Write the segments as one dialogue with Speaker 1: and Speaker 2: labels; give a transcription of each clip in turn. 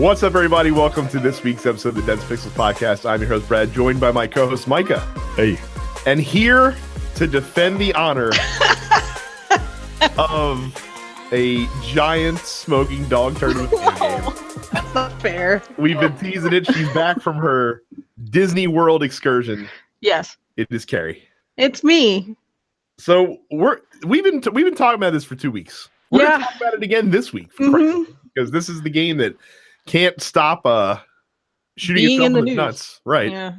Speaker 1: What's up, everybody? Welcome to this week's episode of the Dense Pixels Podcast. I'm your host, Brad, joined by my co-host, Micah.
Speaker 2: Hey.
Speaker 1: And here to defend the honor of a giant smoking dog tournament game.
Speaker 3: That's not fair.
Speaker 1: We've been teasing it. She's back from her Disney World excursion.
Speaker 3: Yes.
Speaker 1: It is Carrie.
Speaker 3: It's me.
Speaker 1: So we've been talking about this for 2 weeks. We're going to talk about it again this week. Because this is the game that can't stop shooting
Speaker 3: Being
Speaker 1: itself
Speaker 3: in the
Speaker 1: the
Speaker 3: news.
Speaker 1: nuts. Right.
Speaker 3: Yeah.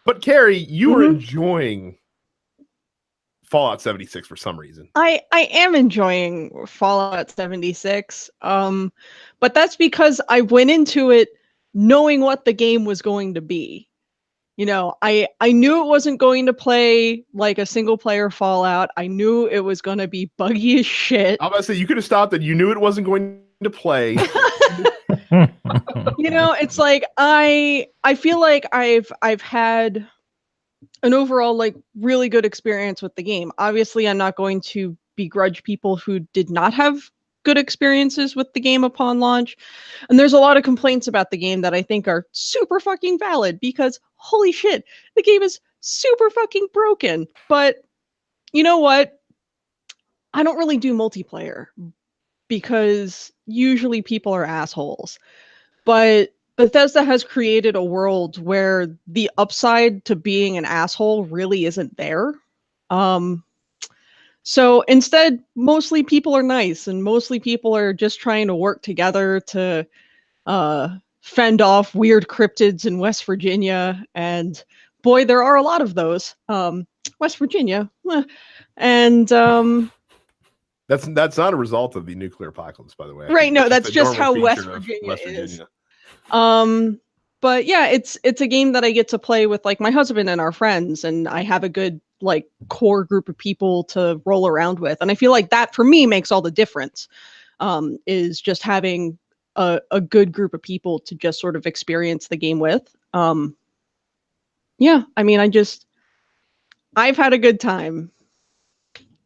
Speaker 1: But Carrie, you were enjoying Fallout 76 for some reason.
Speaker 3: I am enjoying Fallout 76. But that's because I went into it knowing what the game was going to be. You know, I knew it wasn't going to play like a single player Fallout. I knew it was going to be buggy as shit.
Speaker 1: I was about to say, you could have stopped it. You knew it wasn't going to play.
Speaker 3: You know, it's like I feel like I've had an overall like really good experience with the game. Obviously, I'm not going to begrudge people who did not have good experiences with the game upon launch. And there's a lot of complaints about the game that I think are super fucking valid because holy shit, the game is super fucking broken. But you know what? I don't really do multiplayer because usually people are assholes. But Bethesda has created a world where the upside to being an asshole really isn't there. So instead, mostly people are nice and mostly people are just trying to work together to fend off weird cryptids in West Virginia. And boy, there are a lot of those. West Virginia. And
Speaker 1: That's not a result of the nuclear apocalypse, by the way.
Speaker 3: Right, no, that's
Speaker 1: a
Speaker 3: just how
Speaker 1: normal
Speaker 3: West
Speaker 1: feature of
Speaker 3: Virginia
Speaker 1: West
Speaker 3: is.
Speaker 1: Virginia.
Speaker 3: But yeah, it's a game that I get to play with like my husband and our friends, and I have a good like core group of people to roll around with. And I feel like that for me makes all the difference. Is just having a good group of people to just sort of experience the game with. Yeah, I mean, I've had a good time.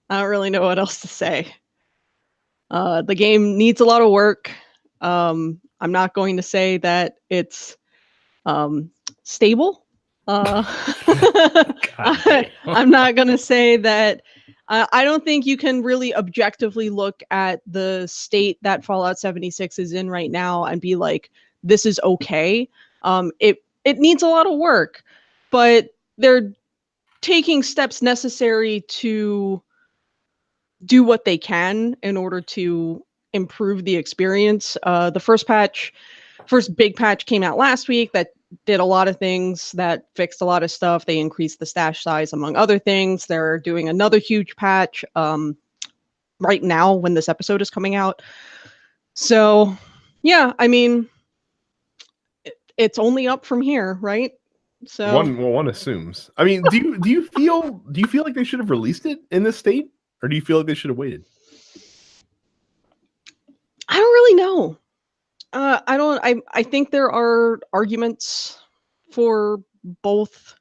Speaker 3: I don't really know what else to say. The game needs a lot of work. I'm not going to say that it's stable. I'm not going to say that. I don't think you can really objectively look at the state that Fallout 76 is in right now and be like, this is okay. It needs a lot of work, but they're taking steps necessary to do what they can in order to improve the experience. The first big patch came out last week that did a lot of things, that fixed a lot of stuff. They increased the stash size, among other things. They're doing another huge patch right now when this episode is coming out. So, yeah, I mean, it's only up from here, right? So
Speaker 1: one assumes. I mean, do you feel like they should have released it in this state, or do you feel like they should have waited?
Speaker 3: I don't really know. I think there are arguments for both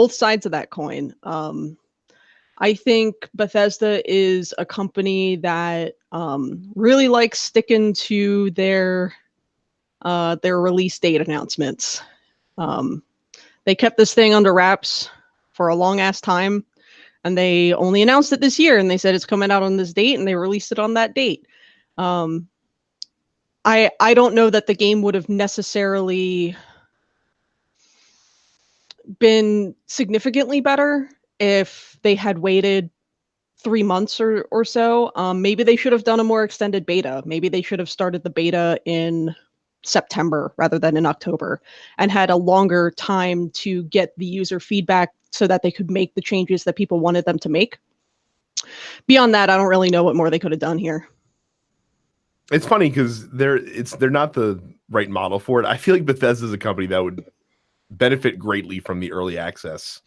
Speaker 3: sides of that coin. I think Bethesda is a company that really likes sticking to their release date announcements. They kept this thing under wraps for a long ass time, and they only announced it this year, and they said it's coming out on this date, and they released it on that date. I don't know that the game would have necessarily been significantly better if they had waited 3 months or so. Maybe they should have done a more extended beta. Maybe they should have started the beta in September rather than in October and had a longer time to get the user feedback so that they could make the changes that people wanted them to make. Beyond that, I don't really know what more they could have done here.
Speaker 1: It's funny because they're not the right model for it. I feel like Bethesda is a company that would benefit greatly from the early access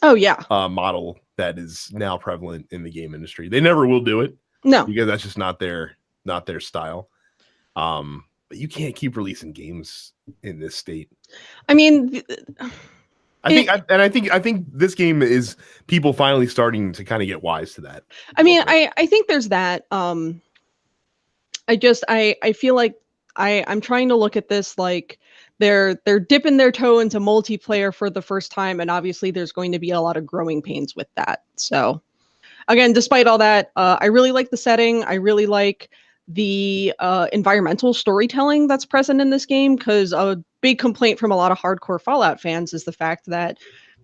Speaker 1: model that is now prevalent in the game industry. They never will do it.
Speaker 3: No.
Speaker 1: Because that's just not their style. But you can't keep releasing games in this state.
Speaker 3: I mean,
Speaker 1: I think this game is people finally starting to kind of get wise to that.
Speaker 3: I mean, I think there's that. I feel like I'm trying to look at this like they're dipping their toe into multiplayer for the first time, and obviously there's going to be a lot of growing pains with that. So again, despite all that, I really like the setting. I really like the environmental storytelling that's present in this game, because a big complaint from a lot of hardcore Fallout fans is the fact that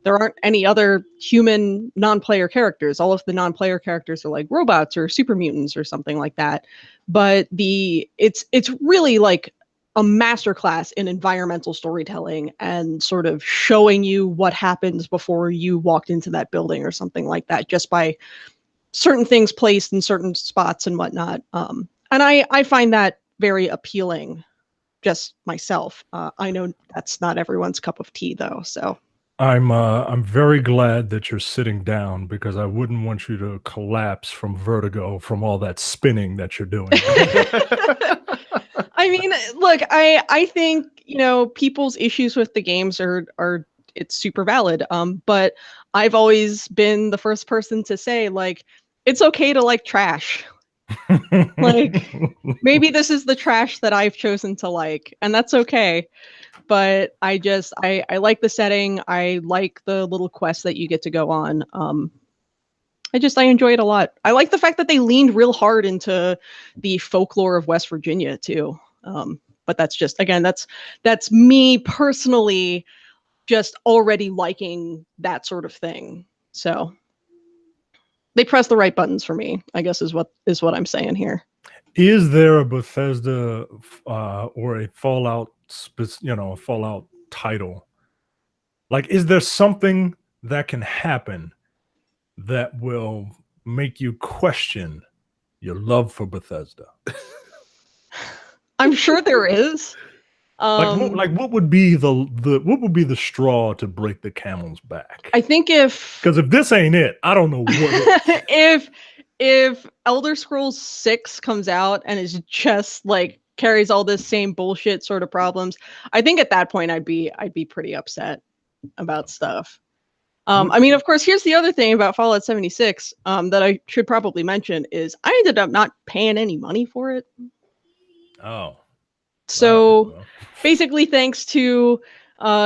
Speaker 3: there aren't any other human non-player characters. All of the non-player characters are like robots or super mutants or something like that. But it's really like a masterclass in environmental storytelling and sort of showing you what happens before you walked into that building or something like that, just by certain things placed in certain spots and whatnot. And I find that very appealing just myself. I know that's not everyone's cup of tea though, so.
Speaker 2: I'm very glad that you're sitting down, because I wouldn't want you to collapse from vertigo from all that spinning that you're doing.
Speaker 3: I mean, look, I think, people's issues with the games are it's super valid. But I've always been the first person to say, like, it's okay to like trash. Like, maybe this is the trash that I've chosen to like, and that's okay. But I like the setting. I like the little quest that you get to go on. I enjoy it a lot. I like the fact that they leaned real hard into the folklore of West Virginia too. But that's just, again, that's me personally just already liking that sort of thing. So they press the right buttons for me, I guess is what I'm saying here.
Speaker 2: Is there a Bethesda or a Fallout, a Fallout title? Like, is there something that can happen that will make you question your love for Bethesda?
Speaker 3: I'm sure there is.
Speaker 2: What would be the straw to break the camel's back?
Speaker 3: I think
Speaker 2: because if this ain't it, I don't know what is.
Speaker 3: if Elder Scrolls 6 comes out and is just like carries all this same bullshit sort of problems, I think at that point I'd be pretty upset about stuff. I mean, of course, here's the other thing about Fallout 76 that I should probably mention is I ended up not paying any money for it.
Speaker 2: Oh.
Speaker 3: So basically, thanks to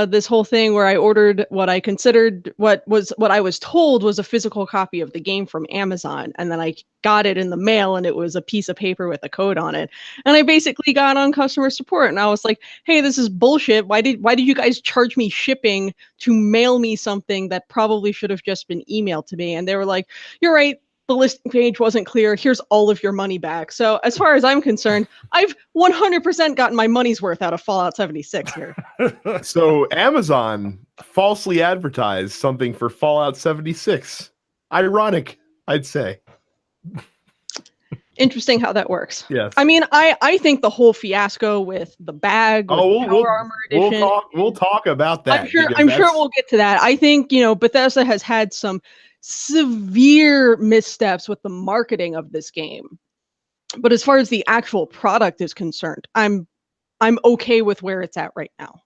Speaker 3: this whole thing where I ordered what I considered what I was told was a physical copy of the game from Amazon, and then I got it in the mail and it was a piece of paper with a code on it. And I basically got on customer support and I was like, "Hey, this is bullshit. Why did you guys charge me shipping to mail me something that probably should have just been emailed to me?" And they were like, "You're right. The listing page wasn't clear. Here's all of your money back." So as far as I'm concerned, I've 100% gotten my money's worth out of Fallout 76 here.
Speaker 1: So Amazon falsely advertised something for Fallout 76. Ironic, I'd say.
Speaker 3: Interesting how that works.
Speaker 1: Yes.
Speaker 3: I mean, I think the whole fiasco with the bag, with Power Armor Edition.
Speaker 1: We'll talk about that.
Speaker 3: I'm sure we'll get to that. I think, Bethesda has had some severe missteps with the marketing of this game. But as far as the actual product is concerned, I'm okay with where it's at right now.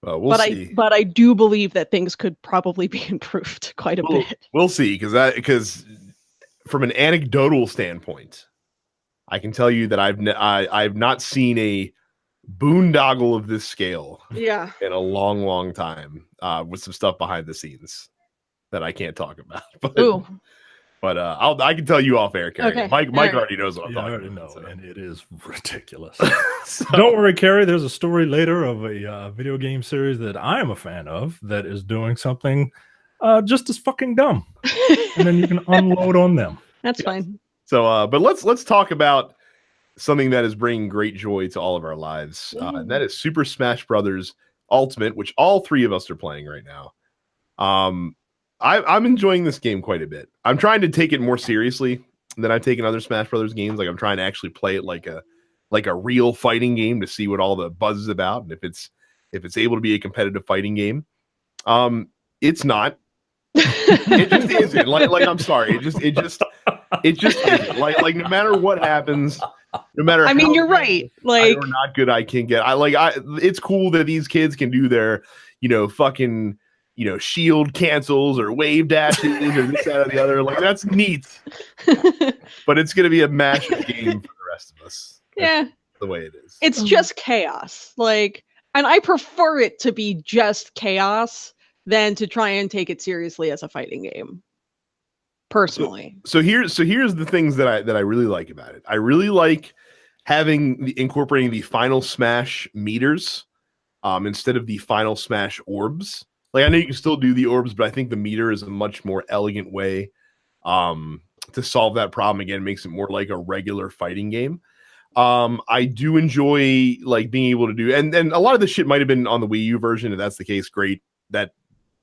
Speaker 1: We'll see.
Speaker 3: But I do believe that things could probably be improved quite a bit.
Speaker 1: We'll see, because from an anecdotal standpoint, I can tell you that I've not seen a boondoggle of this scale in a long, long time, with some stuff behind the scenes that I can't talk about. But I can tell you off air, Carrie. Okay. Mike already knows what I'm talking about. I already know,
Speaker 2: and it is ridiculous. Don't worry, Carrie. There's a story later of a video game series that I am a fan of that is doing something just as fucking dumb, and then you can unload on them.
Speaker 3: That's fine.
Speaker 1: So, but let's talk about something that is bringing great joy to all of our lives. And that is Super Smash Brothers Ultimate, which all three of us are playing right now. I'm enjoying this game quite a bit. I'm trying to take it more seriously than I've taken other Smash Brothers games. Like, I'm trying to actually play it like a real fighting game to see what all the buzz is about, and if it's able to be a competitive fighting game. It's not. It just isn't. Like I'm sorry. It just isn't. Like no matter what happens, no matter.
Speaker 3: I mean, you're right. Like,
Speaker 1: or not good I can get. It's cool that these kids can do their, fucking, shield cancels or wave dashes or this, that, or the other. Like, that's neat. But it's gonna be a mashup game for the rest of us.
Speaker 3: Yeah.
Speaker 1: the way it is.
Speaker 3: It's just chaos. Like, and I prefer it to be just chaos than to try and take it seriously as a fighting game. Personally.
Speaker 1: So here's the things that I really like about it. I really like incorporating the Final Smash meters instead of the Final Smash orbs. Like, I know you can still do the orbs, but I think the meter is a much more elegant way to solve that problem. Again, it makes it more like a regular fighting game. I do enjoy like being able to do, and a lot of this shit might have been on the Wii U version. If that's the case, great. That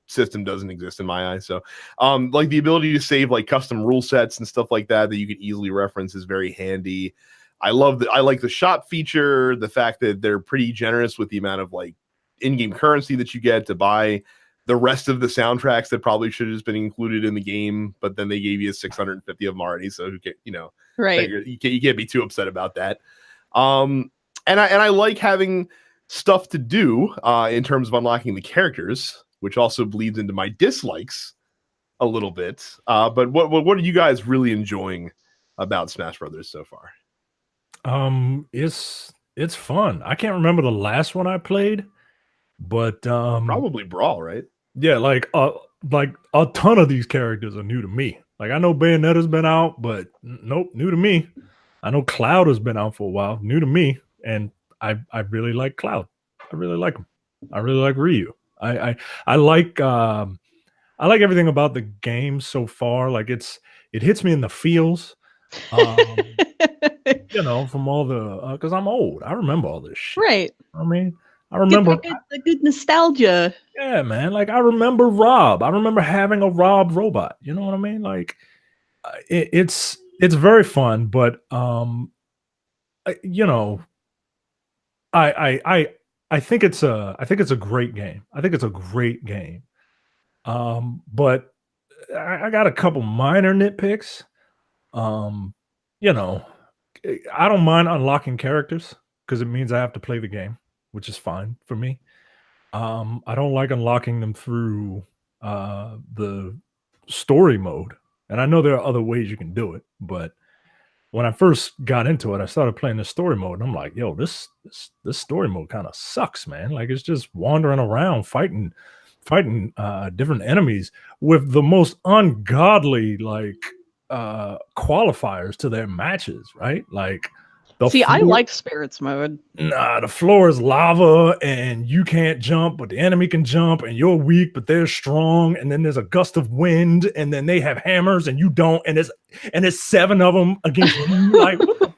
Speaker 1: system doesn't exist in my eyes. So like the ability to save like custom rule sets and stuff like that you could easily reference is very handy. I like the shop feature, the fact that they're pretty generous with the amount of like in-game currency that you get to buy the rest of the soundtracks that probably should have just been included in the game, but then they gave you 650 of them already. So
Speaker 3: right.
Speaker 1: You can't be too upset about that. And I like having stuff to do in terms of unlocking the characters, which also bleeds into my dislikes a little bit. But what are you guys really enjoying about Smash Brothers so far?
Speaker 2: It's fun. I can't remember the last one I played, but
Speaker 1: probably Brawl, right?
Speaker 2: Yeah, like a ton of these characters are new to me. Like, I know Bayonetta's been out, but nope, new to me. I know Cloud has been out for a while, new to me, and I really like Cloud. I really like him. I really like Ryu. I like everything about the game so far. Like, it hits me in the feels. From all the because I'm old. I remember all this shit.
Speaker 3: Right.
Speaker 2: I mean, I remember
Speaker 3: the good nostalgia.
Speaker 2: Yeah, man. Like, I remember Rob. I remember having a Rob robot. You know what I mean? Like, it's very fun, but I think it's a great game. I think it's a great game. But I got a couple minor nitpicks. I don't mind unlocking characters because it means I have to play the game, which is fine for me. I don't like unlocking them through the story mode. And I know there are other ways you can do it, but when I first got into it, I started playing the story mode, and I'm like, yo, this story mode kind of sucks, man. Like, it's just wandering around fighting different enemies with the most ungodly qualifiers to their matches, right? Like,
Speaker 3: I like spirits mode.
Speaker 2: Nah, the floor is lava and you can't jump, but the enemy can jump, and you're weak, but they're strong. And then there's a gust of wind, and then they have hammers and you don't, and it's 7 of them against you. Like, what the fuck?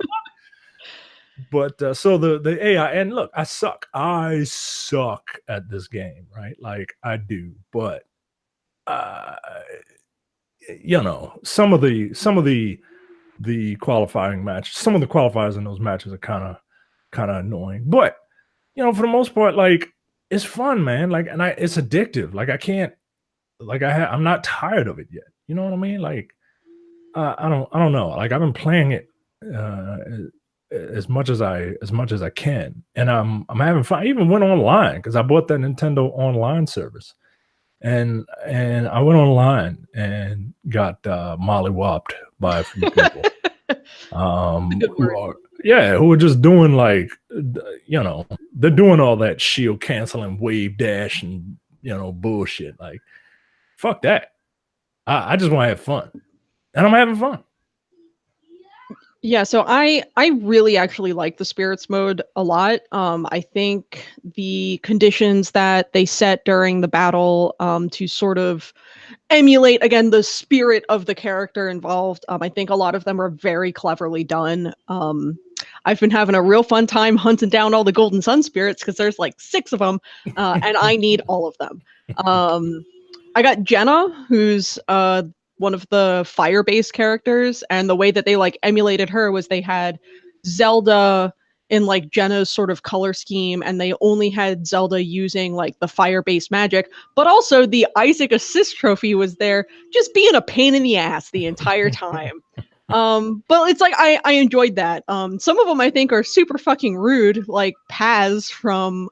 Speaker 2: But so the AI, and look, I suck at this game, right? Like, I do, but some of the qualifying match, some of the qualifiers in those matches are kind of annoying, but for the most part, like, it's fun, man. Like, and it's addictive. Like, I can't, like, I'm not tired of it yet. You know what I mean? Like, I don't know. Like, I've been playing it as much as I can, and I'm having fun. I even went online because I bought that Nintendo online service. And I went online and got mollywopped by a few people. Who were just doing they're doing all that shield canceling, wave dash, and bullshit. Like, fuck that. I just want to have fun, and I'm having fun.
Speaker 3: Yeah, so I really actually like the spirits mode a lot. I think the conditions that they set during the battle to sort of emulate, again, the spirit of the character involved, I think a lot of them are very cleverly done. I've been having a real fun time hunting down all the Golden Sun spirits because there's like 6 of them, and I need all of them. I got Jenna, who's one of the fire-based characters, and the way that they emulated her was they had Zelda in Jenna's sort of color scheme, and they only had Zelda using the fire-based magic, but also the Isaac assist trophy was there just being a pain in the ass the entire time. But it's I enjoyed that. Some of them I think are super fucking rude, like Paz from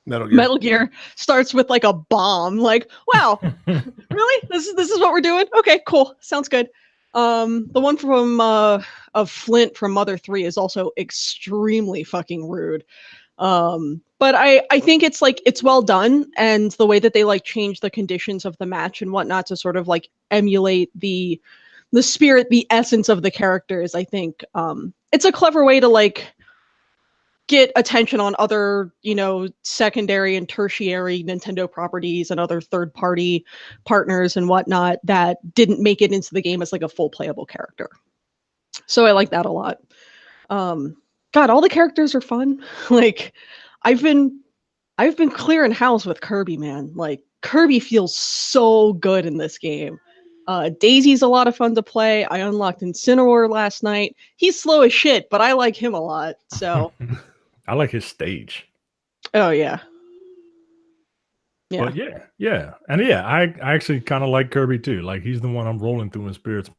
Speaker 3: Metal Gear starts with a bomb. Like, wow, really? This is what we're doing? Okay, cool. Sounds good. The one from of Flint from Mother 3 is also extremely fucking rude. But I think it's like it's well done, and the way that they like change the conditions of the match and whatnot to sort of like emulate the spirit, the essence of the characters. I think it's a clever way to like get attention on other, you know, secondary and tertiary Nintendo properties and other third-party partners and whatnot that didn't make it into the game as like a full playable character. So I like that a lot. God, all the characters are fun. Like, I've been clearing house with Kirby, man. Like, Kirby feels so good in this game. Daisy's a lot of fun to play. I unlocked Incineroar last night. He's slow as shit, but I like him a lot. So
Speaker 2: I like his stage.
Speaker 3: Oh yeah.
Speaker 2: Yeah. But yeah. And yeah, I actually kind of like Kirby too. Like he's the one I'm rolling through in Spirits.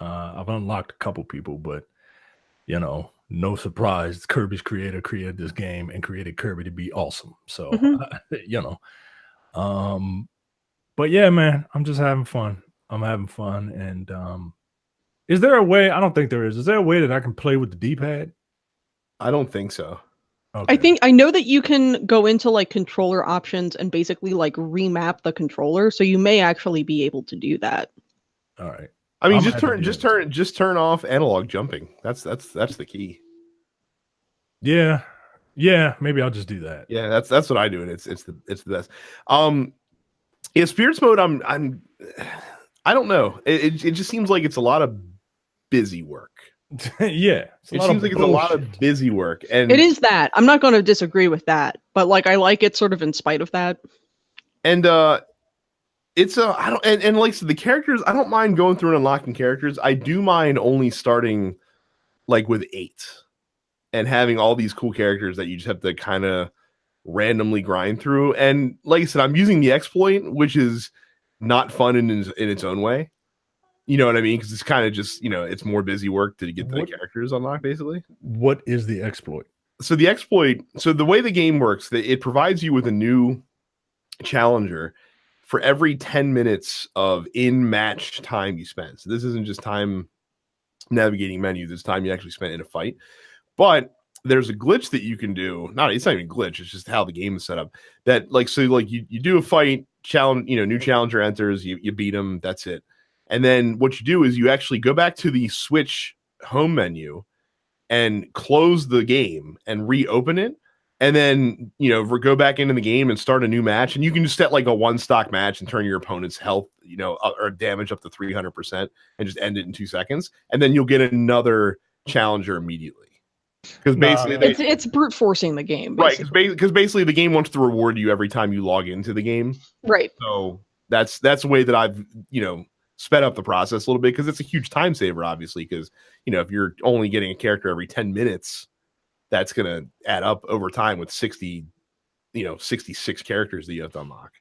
Speaker 2: I've unlocked a couple people, but you know, no surprise, Kirby's creator created this game and created Kirby to be awesome. So you know. But yeah, man, I'm just having fun. I'm having fun. And is there a way? I don't think there is. Is there a way that I can play with the D-pad?
Speaker 1: I don't think so.
Speaker 3: Okay. I know that you can go into like controller options and basically like remap the controller, so you may actually be able to do that.
Speaker 2: All right.
Speaker 1: I mean, just turn off analog jumping. That's the key.
Speaker 2: Yeah, maybe I'll just do that.
Speaker 1: Yeah, that's what I do, and it's the best. Yeah, Spirits mode. I don't know. It just seems like it's a lot of busy work.
Speaker 2: Yeah,
Speaker 1: it seems like it's a lot of busy work, and
Speaker 3: it is that. I'm not going to disagree with that, but like I like it sort of in spite of that.
Speaker 1: And it's I don't and like so the characters. I don't mind going through and unlocking characters. I do mind only starting like with 8 and having all these cool characters that you just have to kind of randomly grind through. And like I said, I'm using the exploit, which is not fun in its own way. You know what I mean? Because it's kind of just, you know, it's more busy work to get the characters unlocked, basically.
Speaker 2: What is the exploit?
Speaker 1: So the exploit, so the way the game works, it provides you with a new challenger for every 10 minutes of in-match time you spend. So this isn't just time navigating menus, it's time you actually spent in a fight. But there's a glitch that you can do. It's not even a glitch, it's just how the game is set up. That like, so like you do a fight, challenge, you know, new challenger enters, you beat him, that's it. And then what you do is you actually go back to the Switch home menu and close the game and reopen it. And then, you know, go back into the game and start a new match. And you can just set like a one stock match and turn your opponent's health, you know, or damage up to 300% and just end it in 2 seconds. And then you'll get another challenger immediately. Because basically
Speaker 3: it's brute forcing the game.
Speaker 1: Basically. Right. Because basically the game wants to reward you every time you log into the game.
Speaker 3: Right.
Speaker 1: So that's a way that I've, you know, sped up the process a little bit, because it's a huge time saver, obviously, because, you know, if you're only getting a character every 10 minutes, that's going to add up over time with 66 characters that you have to unlock.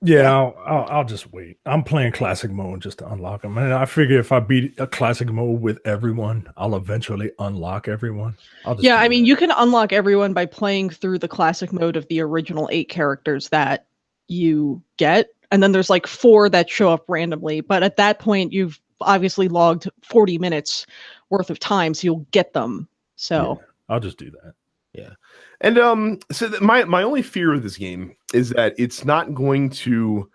Speaker 2: Yeah, I'll just wait. I'm playing classic mode just to unlock them. And I figure if I beat a classic mode with everyone, I'll eventually unlock everyone.
Speaker 3: I mean, you can unlock everyone by playing through the classic mode of the original 8 characters that you get. And then there's like 4 that show up randomly. But at that point, you've obviously logged 40 minutes worth of time, so you'll get them. So
Speaker 2: yeah, I'll just do that.
Speaker 1: Yeah. And so my only fear of this game is that it's not going to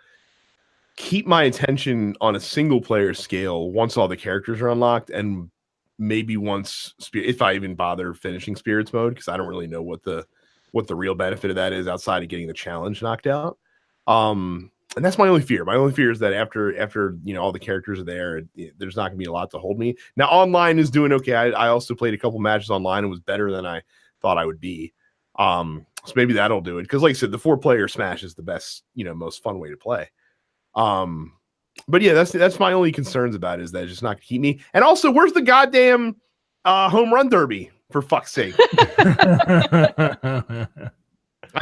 Speaker 1: keep my attention on a single player scale once all the characters are unlocked, and maybe once if I even bother finishing Spirits mode, because I don't really know what the real benefit of that is outside of getting the challenge knocked out. And that's my only fear. My only fear is that after you know all the characters are there, there's not going to be a lot to hold me. Now online is doing okay. I also played a couple matches online and was better than I thought I would be. So maybe that'll do it, because like I said, the 4-player Smash is the best, you know, most fun way to play. But yeah, that's my only concerns about it, is that it's just not gonna keep me. And also, where's the goddamn home run derby, for fuck's sake? I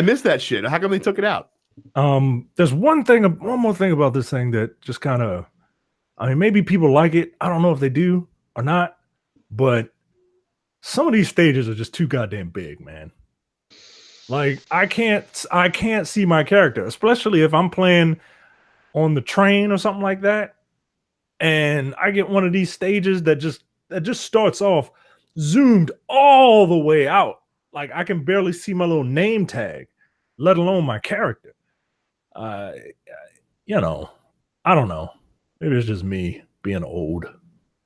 Speaker 1: missed that shit. How come they took it out?
Speaker 2: There's one more thing about this thing that just kind of, I mean, maybe people like it. I don't know if they do or not, but some of these stages are just too goddamn big, man. Like I can't see my character, especially if I'm playing on the train or something like that. and I get one of these stages that just starts off zoomed all the way out. Like I can barely see my little name tag, let alone my character. You know, I don't know. Maybe it's just me being old.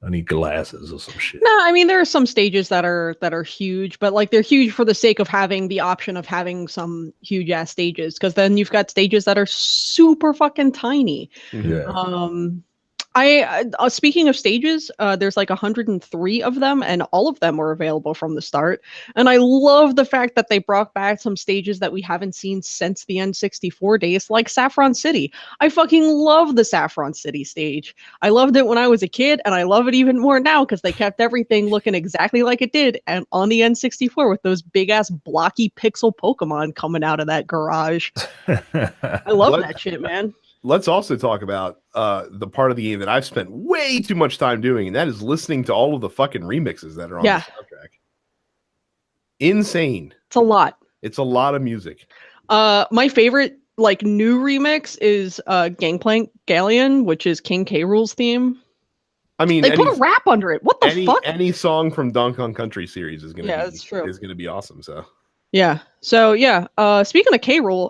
Speaker 2: I need glasses or some shit.
Speaker 3: No, I mean there are some stages that are huge, but like they're huge for the sake of having the option of having some huge ass stages, because then you've got stages that are super fucking tiny.
Speaker 2: Yeah.
Speaker 3: Speaking of stages, there's like 103 of them, and all of them were available from the start. And I love the fact that they brought back some stages that we haven't seen since the N64 days, like Saffron City. I fucking love the Saffron City stage. I loved it when I was a kid, and I love it even more now because they kept everything looking exactly like it did and on the N64 with those big ass blocky pixel Pokemon coming out of that garage. I love that shit, man.
Speaker 1: Let's also talk about the part of the game that I've spent way too much time doing, and that is listening to all of the fucking remixes that are on the soundtrack. Insane.
Speaker 3: It's a lot.
Speaker 1: It's a lot of music.
Speaker 3: My favorite like new remix is Gangplank Galleon, which is King K. Rool's theme.
Speaker 1: I mean,
Speaker 3: they put a rap under it. What the fuck?
Speaker 1: Any song from Donkey Kong Country series is
Speaker 3: that's true.
Speaker 1: Is gonna be awesome. So
Speaker 3: yeah. Speaking of K. Rool,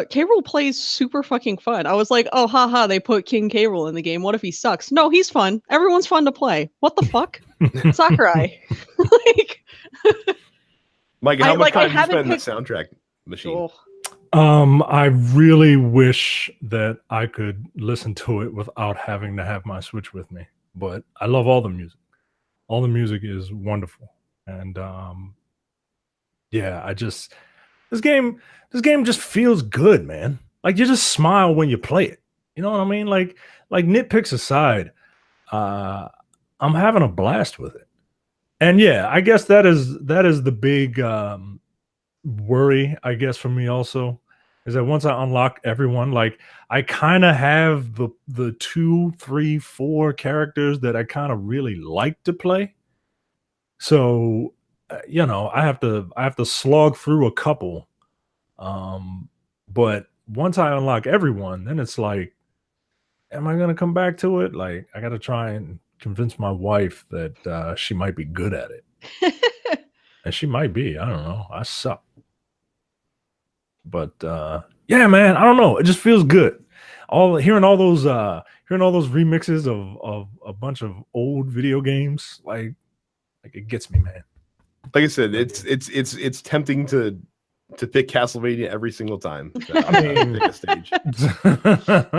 Speaker 3: K. Rool plays super fucking fun. I was like, oh haha, they put King K. Rool in the game. What if he sucks? No, he's fun. Everyone's fun to play. What the fuck? Sakurai. Like
Speaker 1: Mike, how much time do you spend in the soundtrack machine?
Speaker 2: I really wish that I could listen to it without having to have my Switch with me. But I love all the music. All the music is wonderful. And yeah, this game just feels good, man. Like you just smile when you play it. You know what I mean? Like nitpicks aside, I'm having a blast with it. And yeah, I guess that is the big worry, I guess, for me also, is that once I unlock everyone, like I kind of have the 2, 3, 4 characters that I kind of really like to play. So I have to slog through a couple. But once I unlock everyone, then it's like, am I gonna come back to it? Like I gotta try and convince my wife that she might be good at it. And she might be. I don't know. I suck. But yeah, man, I don't know. It just feels good. Hearing all those remixes of a bunch of old video games, like it gets me, man.
Speaker 1: Like I said, it's tempting to pick Castlevania every single time.
Speaker 2: I mean,
Speaker 1: pick a stage.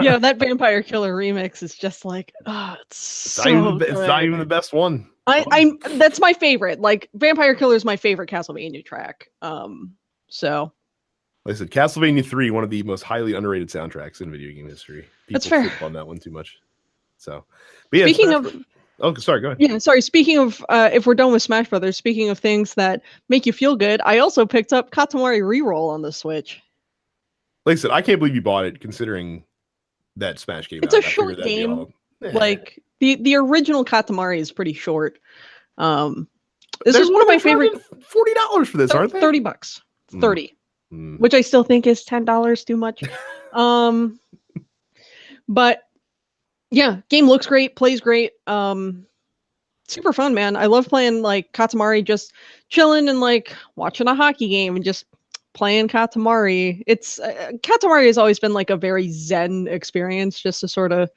Speaker 3: Yeah, that Vampire Killer remix is just like, it's
Speaker 1: not even the best one.
Speaker 3: That's my favorite. Like Vampire Killer is my favorite Castlevania track. So.
Speaker 1: Like I said, Castlevania 3, one of the most highly underrated soundtracks in video game history. People
Speaker 3: That's fair.
Speaker 1: Flip on that one too much. So, but yeah,
Speaker 3: speaking of.
Speaker 1: Oh, sorry, go ahead.
Speaker 3: Yeah, sorry. Speaking of, if we're done with Smash Brothers, speaking of things that make you feel good, I also picked up Katamari Reroll on the Switch.
Speaker 1: Like I said, I can't believe you bought it, considering that Smash game.
Speaker 3: It's a short game. Like the original Katamari is pretty short. This is one of my favorite.
Speaker 1: $40 for this, aren't they?
Speaker 3: $30. 30. Which I still think is $10 too much. But yeah, game looks great, plays great. Super fun, man. I love playing like Katamari, just chilling and like watching a hockey game and just playing Katamari. It's Katamari has always been like a very zen experience, just to sort of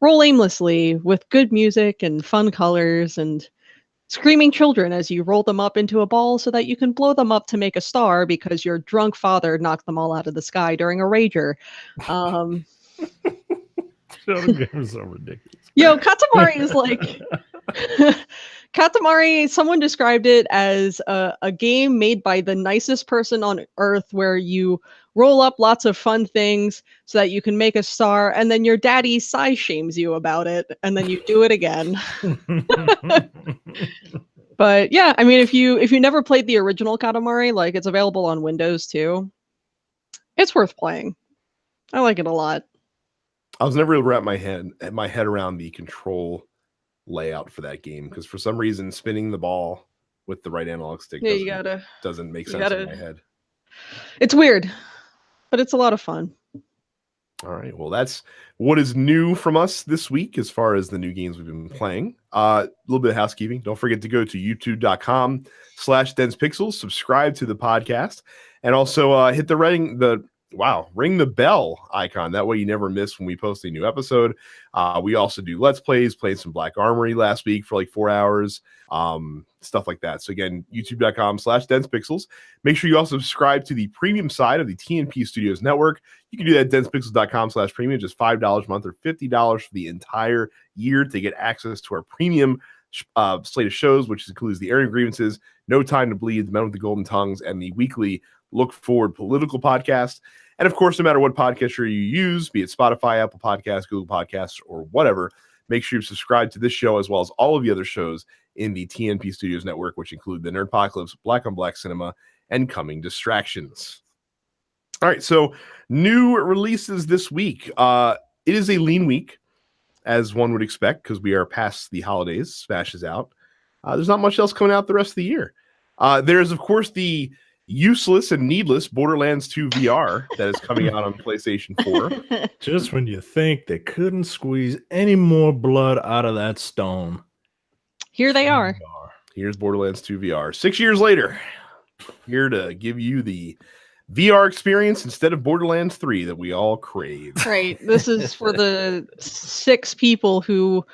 Speaker 3: roll aimlessly with good music and fun colors and screaming children as you roll them up into a ball so that you can blow them up to make a star because your drunk father knocked them all out of the sky during a rager.
Speaker 2: The game is so ridiculous.
Speaker 3: Yo, Katamari is like Katamari, someone described it as a game made by the nicest person on earth, where you roll up lots of fun things so that you can make a star, and then your daddy size shames you about it, and then you do it again. But yeah, I mean, if you never played the original Katamari, like it's available on Windows too. It's worth playing. I like it a lot.
Speaker 1: I was never able to wrap my head around the control layout for that game, because for some reason spinning the ball with the right analog stick doesn't make sense in my head.
Speaker 3: It's weird, but it's a lot of fun.
Speaker 1: All right. Well, that's what is new from us this week as far as the new games we've been playing. A little bit of housekeeping. Don't forget to go to youtube.com/densepixels, subscribe to the podcast, and also hit the ring the bell icon. That way you never miss when we post a new episode. We also do Let's Plays, played some Black Armory last week for like 4 hours, stuff like that. So again, youtube.com/densepixels. Make sure you also subscribe to the premium side of the TNP Studios network. You can do that at densepixels.com/premium, just $5 a month or $50 for the entire year to get access to our premium slate of shows, which includes the Airing Grievances, No Time to Bleed, The Men with the Golden Tongues, and the weekly Look Forward political podcast. And of course, no matter what podcaster you use, be it Spotify, Apple Podcasts, Google Podcasts, or whatever, make sure you subscribe to this show as well as all of the other shows in the TNP Studios network, which include the Nerdpocalypse, Black on Black Cinema, and Coming Distractions. All right, so new releases this week. It is a lean week, as one would expect, because we are past the holidays. Smash is out. There's not much else coming out the rest of the year. There's, of course, the useless and needless Borderlands 2 VR that is coming out on PlayStation 4.
Speaker 2: Just when you think they couldn't squeeze any more blood out of that stone,
Speaker 3: here they are.
Speaker 1: Here's Borderlands 2 VR. 6 years later, here to give you the VR experience instead of Borderlands 3 that we all crave.
Speaker 3: Right. This is for the 6 people who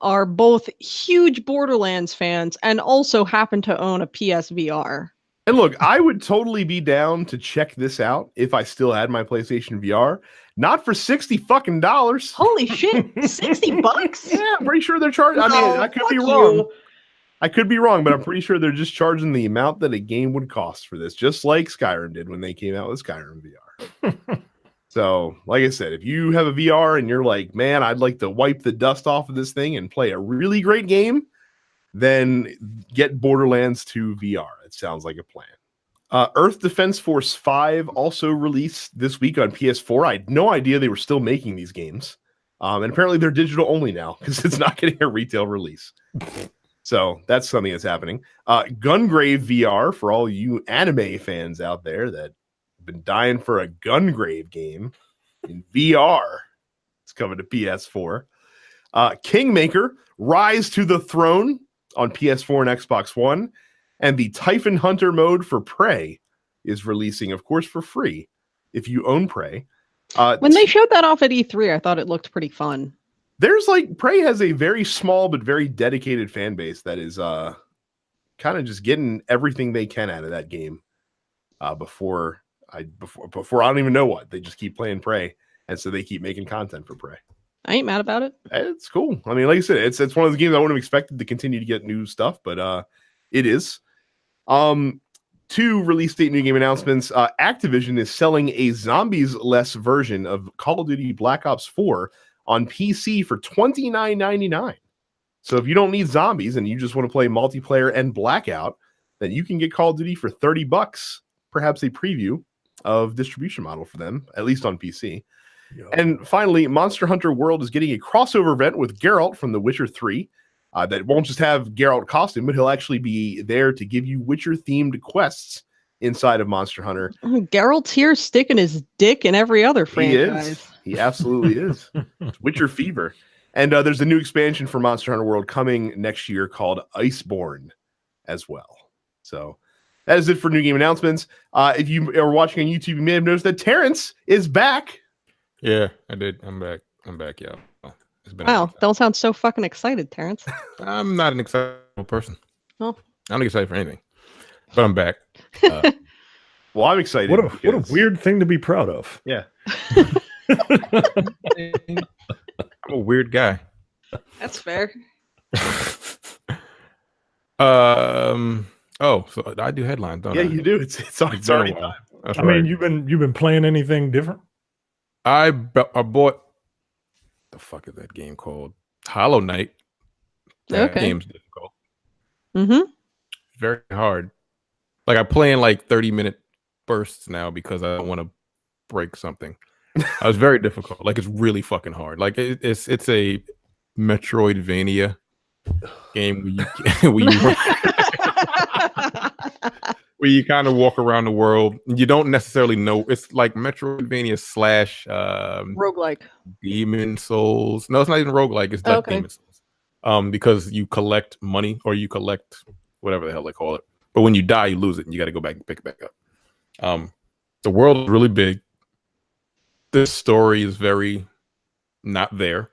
Speaker 3: are both huge Borderlands fans and also happen to own a PSVR.
Speaker 1: And look, I would totally be down to check this out if I still had my PlayStation VR. Not for $60 fucking dollars.
Speaker 3: Holy shit, $60?
Speaker 1: Yeah, I'm pretty sure they're charging. I mean, I could be wrong. I could be wrong, but I'm pretty sure they're just charging the amount that a game would cost for this, just like Skyrim did when they came out with Skyrim VR. So, like I said, if you have a VR and you're like, man, I'd like to wipe the dust off of this thing and play a really great game, then get Borderlands 2 VR. It sounds like a plan. Earth Defense Force 5 also released this week on PS4. I had no idea they were still making these games. And apparently they're digital only now because it's not getting a retail release. So that's something that's happening. Gungrave VR for all you anime fans out there that have been dying for a Gungrave game in VR. It's coming to PS4. Kingmaker Rise to the Throne on PS4 and Xbox One. And the Typhon Hunter mode for Prey is releasing, of course, for free if you own Prey.
Speaker 3: When they showed that off at E3, I thought it looked pretty fun.
Speaker 1: There's Prey has a very small but very dedicated fan base that is kind of just getting everything they can out of that game. Before I don't even know what. They just keep playing Prey, and so they keep making content for Prey.
Speaker 3: I ain't mad about it.
Speaker 1: It's cool. I mean, like I said, it's one of the games I wouldn't have expected to continue to get new stuff, but it is. 2 release date new game announcements. Activision is selling a zombies-less version of Call of Duty Black Ops 4 on PC for $29.99. So if you don't need zombies and you just want to play multiplayer and Blackout, then you can get Call of Duty for $30. Perhaps a preview of distribution model for them, at least on PC. Yo. And finally, Monster Hunter World is getting a crossover event with Geralt from The Witcher 3. That won't just have Geralt costume, but he'll actually be there to give you Witcher-themed quests inside of Monster Hunter.
Speaker 3: Geralt's here sticking his dick in every other franchise.
Speaker 1: He is. He absolutely is. It's Witcher fever. And there's a new expansion for Monster Hunter World coming next year called Iceborne as well. So that is it for new game announcements. If you are watching on YouTube, you may have noticed that Terrence is back.
Speaker 4: Yeah, I did. I'm back, y'all.
Speaker 3: Wow, don't sound so fucking excited, Terrence.
Speaker 4: I'm not an excitable person.
Speaker 3: Well,
Speaker 4: I'm not excited for anything, but I'm back.
Speaker 1: Well, I'm excited.
Speaker 2: What a weird thing to be proud of.
Speaker 1: Yeah.
Speaker 4: I'm a weird guy.
Speaker 3: That's fair.
Speaker 4: Oh, so I do headlines, don't I?
Speaker 1: Yeah, you do. It's already time.
Speaker 2: I mean, you've been playing anything different?
Speaker 4: I bought, the fuck is that game called? Hollow Knight. That game's difficult.
Speaker 3: Mm-hmm.
Speaker 4: Very hard. Like I play in 30-minute bursts now because I don't want to break something. I was very difficult. Like it's really fucking hard. Like it's a Metroidvania game where you where you kind of walk around the world. You don't necessarily know. It's like Metroidvania /
Speaker 3: roguelike.
Speaker 4: Demon Souls. No, it's not even roguelike. It's like Demon Souls. Because you collect money or you collect whatever the hell they call it. But when you die, you lose it, and you got to go back and pick it back up. The world is really big. This story is very not there.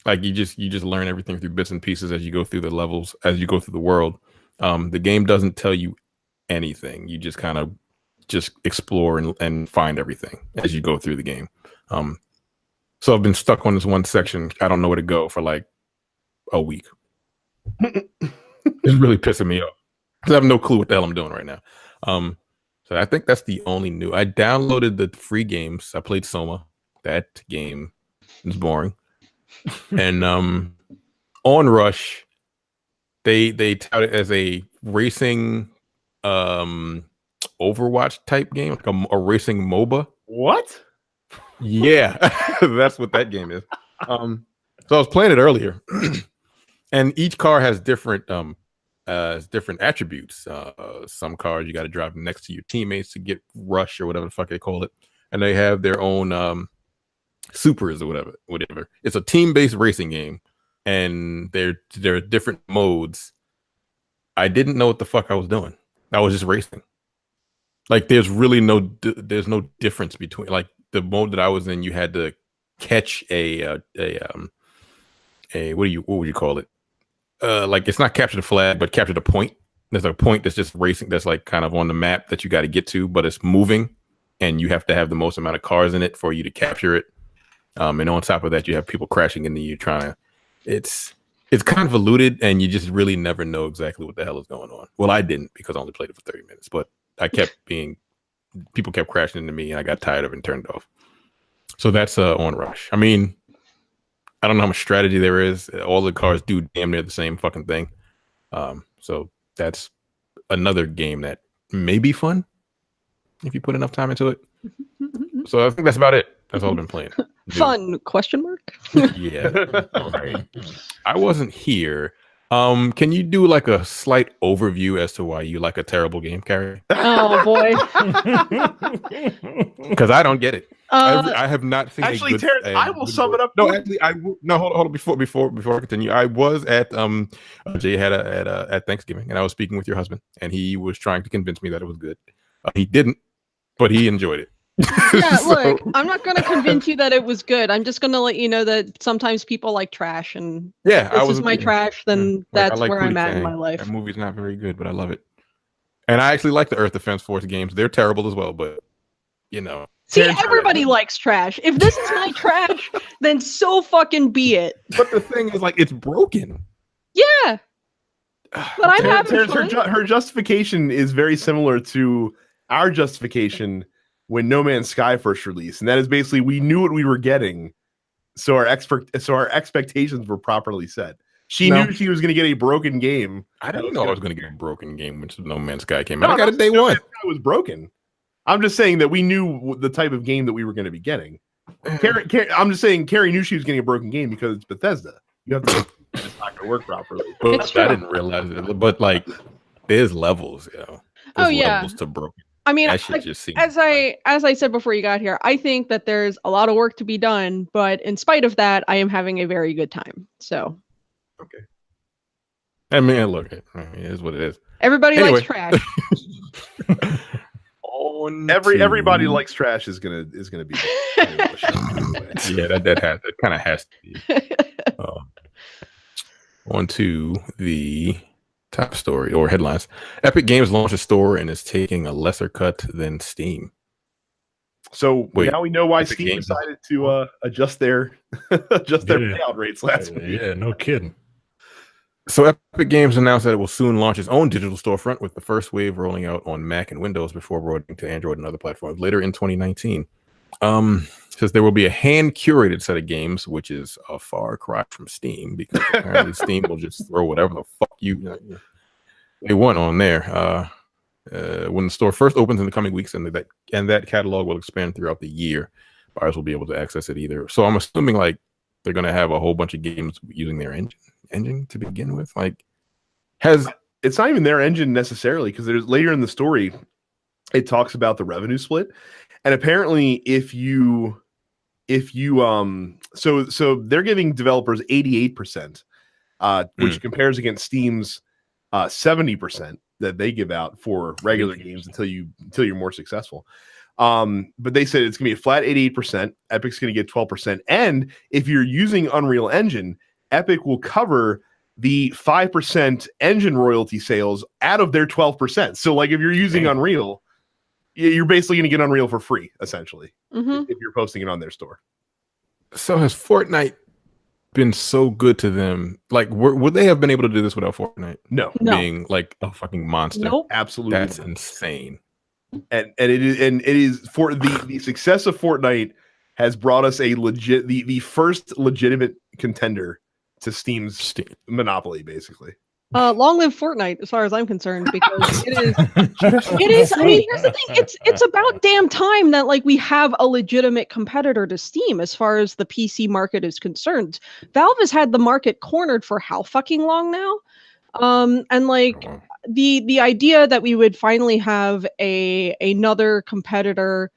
Speaker 4: Like you just learn everything through bits and pieces as you go through the levels, as you go through the world. The game doesn't tell you anything. You just kind of just explore and find everything as you go through the game. So I've been stuck on this one section. I don't know where to go for like a week. It's really pissing me off because I have no clue what the hell I'm doing right now. So I think that's the only new. I downloaded the free games. I played Soma. That game is boring. And Onrush, they tout it as a racing Overwatch type game, like a racing MOBA.
Speaker 1: What?
Speaker 4: Yeah, that's what that game is. So I was playing it earlier, and each car has different attributes. Some cars you got to drive next to your teammates to get rush or whatever the fuck they call it, and they have their own supers or whatever. It's a team-based racing game, and there are different modes. I didn't know what the fuck I was doing. I was just racing. Like there's really no difference between like the mode that I was in. You had to catch a what would you call it? Like it's not capture the flag, but capture the point. There's a point that's just racing, that's like kind of on the map that you got to get to, but it's moving, and you have to have the most amount of cars in it for you to capture it. And on top of that, you have people crashing into you trying to. It's convoluted, and you just really never know exactly what the hell is going on. Well, I didn't, because I only played it for 30 minutes, but people kept crashing into me, and I got tired of it and turned it off. So that's Onrush. I mean, I don't know how much strategy there is. All the cars do damn near the same fucking thing. So that's another game that may be fun if you put enough time into it. So I think that's about it. That's all I've been playing.
Speaker 3: Fun ?
Speaker 4: Yeah. All right. I wasn't here. Can you do like a slight overview as to why you like a terrible game, Carrie?
Speaker 3: Oh boy.
Speaker 4: Because I don't get it. I have not seen.
Speaker 1: Actually, Terrence, I will sum it up.
Speaker 4: No, actually, hold on. Before I continue, I was at Jay had at Thanksgiving, and I was speaking with your husband, and he was trying to convince me that it was good. He didn't, but he enjoyed it.
Speaker 3: Yeah, look, I'm not going to convince you that it was good. I'm just going to let you know that sometimes people like trash, and if this is my trash, then that's where I'm at in my life.
Speaker 4: That movie's not very good, but I love it. And I actually like the Earth Defense Force games. They're terrible as well, but you know.
Speaker 3: See, everybody likes trash. If this is my trash, then so fucking be it.
Speaker 4: But the thing is, like, it's broken.
Speaker 3: Yeah. But I'm having fun.
Speaker 1: Her justification is very similar to our justification when No Man's Sky first released, and that is basically we knew what we were getting, so our expectations were properly set. She knew she was going to get a broken game.
Speaker 4: I didn't know I was going to get a broken game when No Man's Sky came out. I got it day one. It
Speaker 1: was broken. I'm just saying that we knew the type of game that we were going to be getting. I'm just saying Carrie knew she was getting a broken game because it's Bethesda. You have to. It's not going to work properly.
Speaker 4: But I didn't realize it. But like, there's levels, you know. There's levels to broken.
Speaker 3: I mean, as I said before you got here, I think that there's a lot of work to be done, but in spite of that, I am having a very good time. So,
Speaker 4: okay. I mean, look, it is what it is.
Speaker 3: Everybody likes trash.
Speaker 1: Everybody likes trash is gonna be.
Speaker 4: Yeah, that kind of has to be. On to the top story or headlines. Epic Games launched a store and is taking a lesser cut than Steam.
Speaker 1: So now we know why Epic Steam decided to adjust their payout rates last week.
Speaker 2: Yeah, no kidding.
Speaker 4: So Epic Games announced that it will soon launch its own digital storefront, with the first wave rolling out on Mac and Windows before broadening to Android and other platforms later in 2019. Says there will be a hand-curated set of games, which is a far cry from Steam, because apparently Steam will just throw whatever the fuck they want on there. When the store first opens in the coming weeks, and that catalog will expand throughout the year, buyers will be able to access it either. So I'm assuming like they're going to have a whole bunch of games using their engine to begin with. Like, has
Speaker 1: it's not even their engine necessarily, because there's later in the story, it talks about the revenue split. And apparently if you so they're giving developers 88%, which compares against Steam's 70% that they give out for regular games until you're more successful. But they said it's gonna be a flat 88%. Epic's gonna get 12%. And if you're using Unreal Engine, Epic will cover the 5% engine royalty sales out of their 12%. So like if you're using Unreal, you're basically going to get Unreal for free, essentially, if you're posting it on their store.
Speaker 4: So has Fortnite been so good to them? Like, would they have been able to do this without Fortnite?
Speaker 1: No.
Speaker 4: Being like a fucking monster.
Speaker 3: Nope.
Speaker 1: Absolutely.
Speaker 4: That's insane.
Speaker 1: And it is for the success of Fortnite has brought us the first legitimate contender to Steam's monopoly, basically.
Speaker 3: Long live Fortnite, as far as I'm concerned, because it is. I mean, here's the thing: it's about damn time that like we have a legitimate competitor to Steam as far as the PC market is concerned. Valve has had the market cornered for how fucking long now? And like the idea that we would finally have another competitor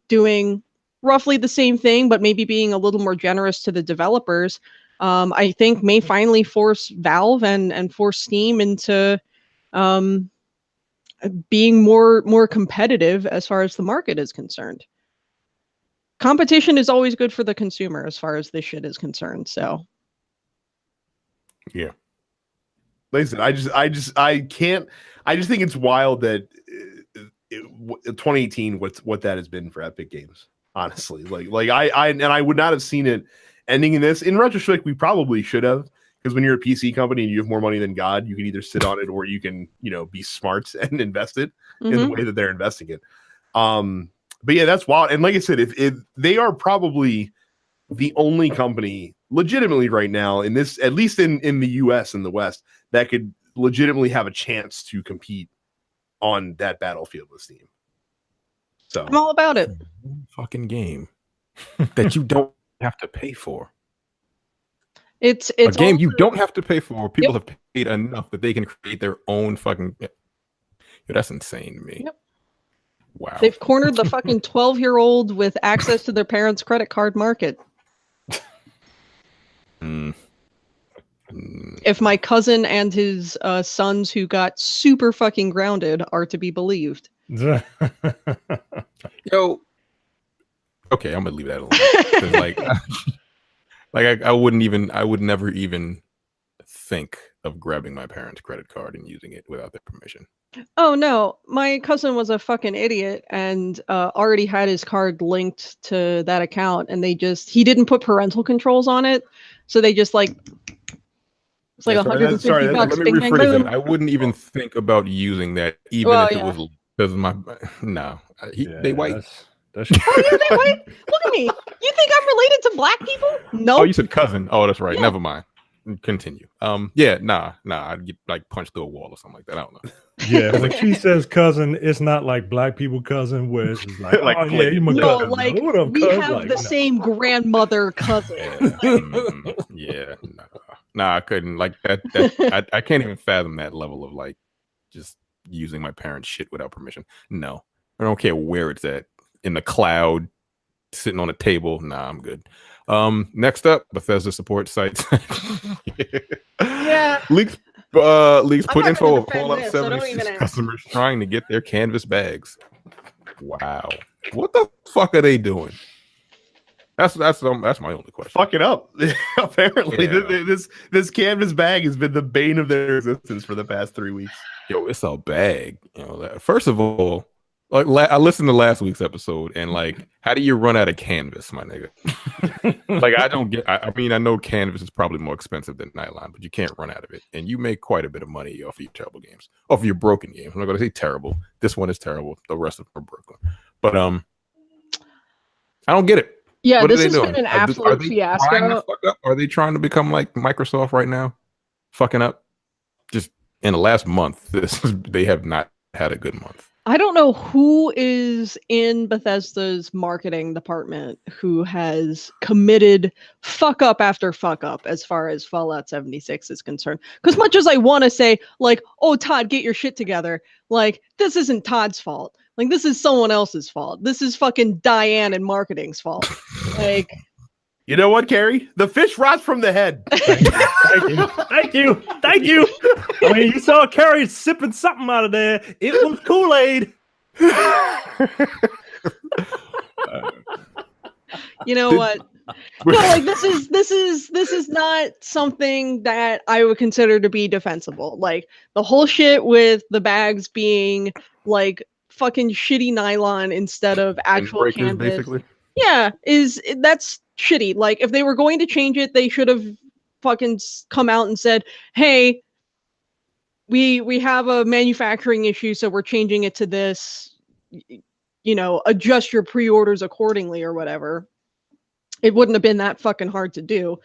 Speaker 3: doing roughly the same thing, but maybe being a little more generous to the developers. I think may finally force Valve and force Steam into being more competitive as far as the market is concerned. Competition is always good for the consumer as far as this shit is concerned. So,
Speaker 1: yeah. Listen, I just think it's wild that 2018 what that has been for Epic Games. Honestly, like I would not have seen it ending in this. In retrospect, we probably should have, because when you're a PC company and you have more money than God, you can either sit on it or you can, be smart and invest it in the way that they're investing it. But yeah, that's wild. And like I said, if they are probably the only company legitimately right now in this, at least in the US and the West, that could legitimately have a chance to compete on that battlefield with Steam. So
Speaker 3: I'm all about it.
Speaker 4: Fucking game that you don't have to pay for.
Speaker 3: It's
Speaker 4: a game you don't have to pay for. People have paid enough that they can create their own fucking. Yo, that's insane to me.
Speaker 3: Yep.
Speaker 4: Wow.
Speaker 3: They've cornered the fucking 12-year-old with access to their parents' credit card market. If my cousin and his sons who got super fucking grounded are to be believed.
Speaker 4: Yo. Okay, I'm gonna leave that alone. I would never even think of grabbing my parents' credit card and using it without their permission.
Speaker 3: Oh no, my cousin was a fucking idiot and already had his card linked to that account, and he didn't put parental controls on it, so they just like it's like $150.
Speaker 4: Let me rephrase it. I wouldn't even think about using that, even if it was because they white.
Speaker 3: That's oh, yeah, they white. Look at me. You think I'm related to black people? No.
Speaker 4: Oh, you said cousin. Oh, that's right. Yeah. Never mind. Continue. I'd get like punched through a wall or something like that. I don't know.
Speaker 2: Yeah, when she says cousin, it's not like black people cousin, where it's just like, oh yeah, you my cousin.
Speaker 3: Like what up, we have the same grandmother cousin.
Speaker 4: I couldn't like that. I can't even fathom that level of like just using my parents' shit without permission. No, I don't care where it's at, in the cloud, sitting on a table. Nah, I'm good. Next up, Bethesda support sites.
Speaker 3: Yeah.
Speaker 4: Leaks put info of Fallout 76 customers trying to get their canvas bags. Wow. What the fuck are they doing? That's my only question.
Speaker 1: Fuck it up. Apparently, this canvas bag has been the bane of their existence for the past 3 weeks.
Speaker 4: Yo, it's a bag. First of all, like I listened to last week's episode, and like, how do you run out of canvas, my nigga? Like, I don't get. I mean, I know canvas is probably more expensive than nylon, but you can't run out of it, and you make quite a bit of money off of your terrible games, off of your broken games. I'm not going to say terrible. This one is terrible. The rest of them are broken. But I don't get it.
Speaker 3: Yeah, what this has been an absolute fiasco.
Speaker 4: Are they trying to become like Microsoft right now? Fucking up. Just in the last month, they have not had a good month.
Speaker 3: I don't know who is in Bethesda's marketing department who has committed fuck up after fuck up as far as Fallout 76 is concerned. Because much as I want to say, like, oh, Todd, get your shit together, like, this isn't Todd's fault. Like, this is someone else's fault. This is fucking Diane and marketing's fault. Like,
Speaker 1: you know what, Carrie? The fish rots from the head.
Speaker 2: Thank you. I mean, you saw Carrie sipping something out of there. It was Kool-Aid.
Speaker 3: You know what? No, like this is not something that I would consider to be defensible. Like the whole shit with the bags being like fucking shitty nylon instead of actual canvas. Basically. Yeah, that's shitty. Like if they were going to change it, they should have fucking come out and said, "Hey, we have a manufacturing issue, so we're changing it to this. You know, adjust your pre-orders accordingly or whatever." It wouldn't have been that fucking hard to do.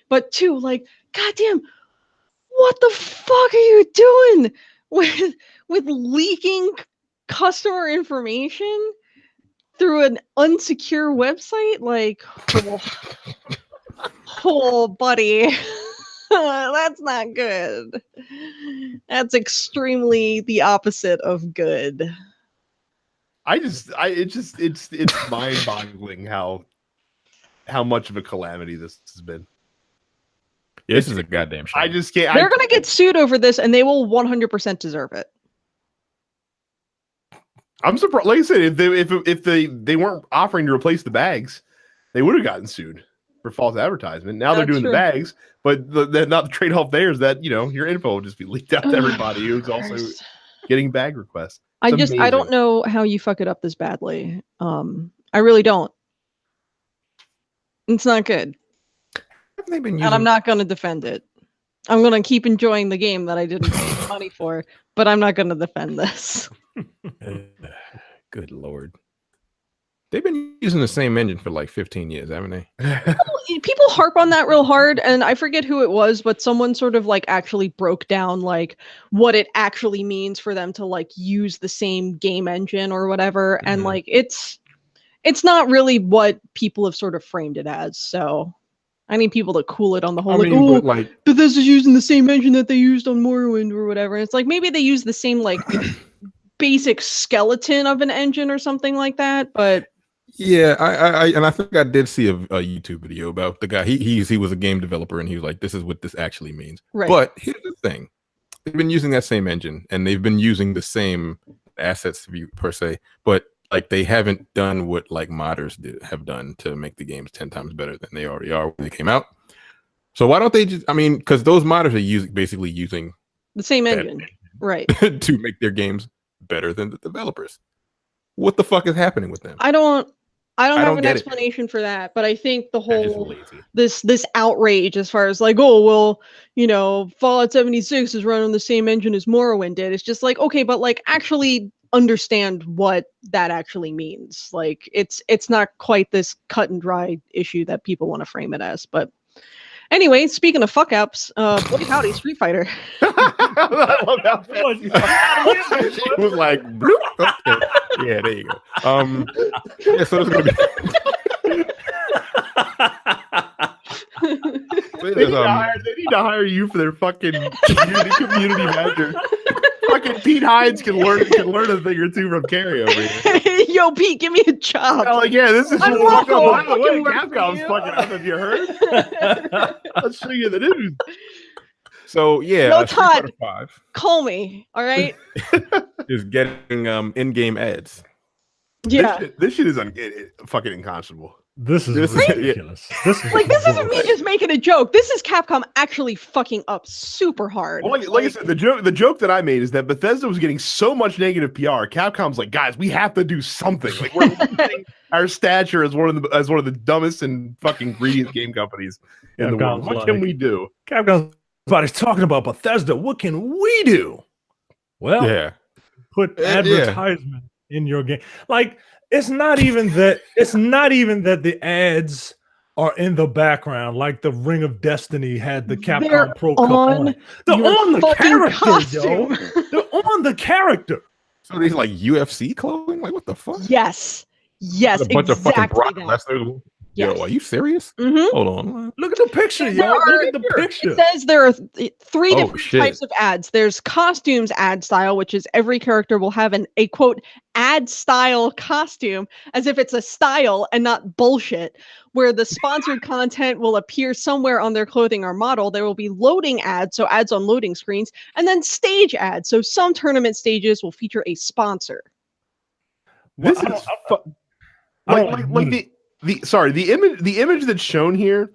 Speaker 3: But two, like, goddamn, what the fuck are you doing with leaking customer information through an unsecure website? Like, oh buddy, that's not good. That's extremely the opposite of good.
Speaker 1: It's mind-boggling how much of a calamity this has been.
Speaker 4: Yeah, this is a goddamn shame.
Speaker 1: I just can't.
Speaker 3: They're gonna get sued over this, and they will 100% deserve it.
Speaker 1: I'm surprised. Like I said, if they weren't offering to replace the bags, they would have gotten sued for false advertisement. Now they're doing the bags, but not the trade-off there is that your info will just be leaked out to everybody who's also getting bag requests. I
Speaker 3: don't know how you fuck it up this badly. I really don't. It's not good. And I'm not going to defend it. I'm going to keep enjoying the game that I didn't pay money for, but I'm not going to defend this.
Speaker 4: Good Lord. They've been using the same engine for like 15 years, haven't they?
Speaker 3: People harp on that real hard, and I forget who it was, but someone sort of like actually broke down like what it actually means for them to like use the same game engine or whatever. Mm-hmm. And like it's not really what people have sort of framed it as. So I need people to cool it on the whole. Bethesda's using the same engine that they used on Morrowind or whatever. And it's like maybe they use the same like basic skeleton of an engine or something like that. But
Speaker 4: yeah, I think I did see a YouTube video about the guy. He was a game developer and he was like, "This is what this actually means." Right. But here's the thing: they've been using that same engine and they've been using the same assets per se, but like they haven't done what like modders have done to make the games 10 times better than they already are when they came out. So why don't they just? I mean, because those modders are basically using
Speaker 3: the same engine, right,
Speaker 4: to make their games better than the developers. What the fuck is happening with them?
Speaker 3: I don't have an explanation for that, but I think the whole this outrage as far as like, oh well, Fallout 76 is running the same engine as Morrowind did. It's just like, okay, but like actually understand what that actually means. Like it's not quite this cut and dry issue that people want to frame it as. But anyway, speaking of fuck ups, boy howdy, Street Fighter.
Speaker 1: I love how it was like bloop. Okay.
Speaker 4: Yeah, there you go. Yeah, so there's gonna be
Speaker 1: they need to hire you for their fucking community manager. Fucking Pete Hines can learn a thing or two from Carrie over here.
Speaker 3: Yo, Pete, give me a job.
Speaker 1: Oh, like, yeah, this is Capcom's fucking up. Have you heard? Let's show you the news.
Speaker 4: So yeah,
Speaker 3: no, Todd, call me. All right.
Speaker 4: Is getting in-game ads.
Speaker 3: Yeah,
Speaker 1: this shit is fucking unconscionable.
Speaker 2: This is ridiculous. This
Speaker 3: isn't me just making a joke. This is Capcom actually fucking up super hard.
Speaker 1: Well, like I said, the joke that I made is that Bethesda was getting so much negative PR. Capcom's like, guys, we have to do something. Like we're losing our stature as one of the dumbest and fucking greediest game companies in the world. What can we do?
Speaker 2: Capcom's talking about Bethesda. What can we do? Well, yeah, put advertisement in your game. Like. It's not even that the ads are in the background, like the Ring of Destiny had the Capcom Pro Cup on it. They're on the character, yo. They're on the character.
Speaker 4: So these like UFC clothing? Like what the fuck?
Speaker 3: Yes. Yes,
Speaker 4: a bunch
Speaker 3: exactly
Speaker 4: of fucking Brock
Speaker 3: that.
Speaker 4: Lesnar.
Speaker 3: Yes.
Speaker 4: Yo, are you serious?
Speaker 3: Mm-hmm.
Speaker 4: Hold on.
Speaker 2: Look at the picture, yo. Look at the picture.
Speaker 3: It says there are three different types of ads. There's costumes ad style, which is every character will have a quote ad style costume, as if it's a style and not bullshit, where the sponsored content will appear somewhere on their clothing or model. There will be loading ads, so ads on loading screens, and then stage ads. So some tournament stages will feature a sponsor.
Speaker 1: This is the image that's shown here,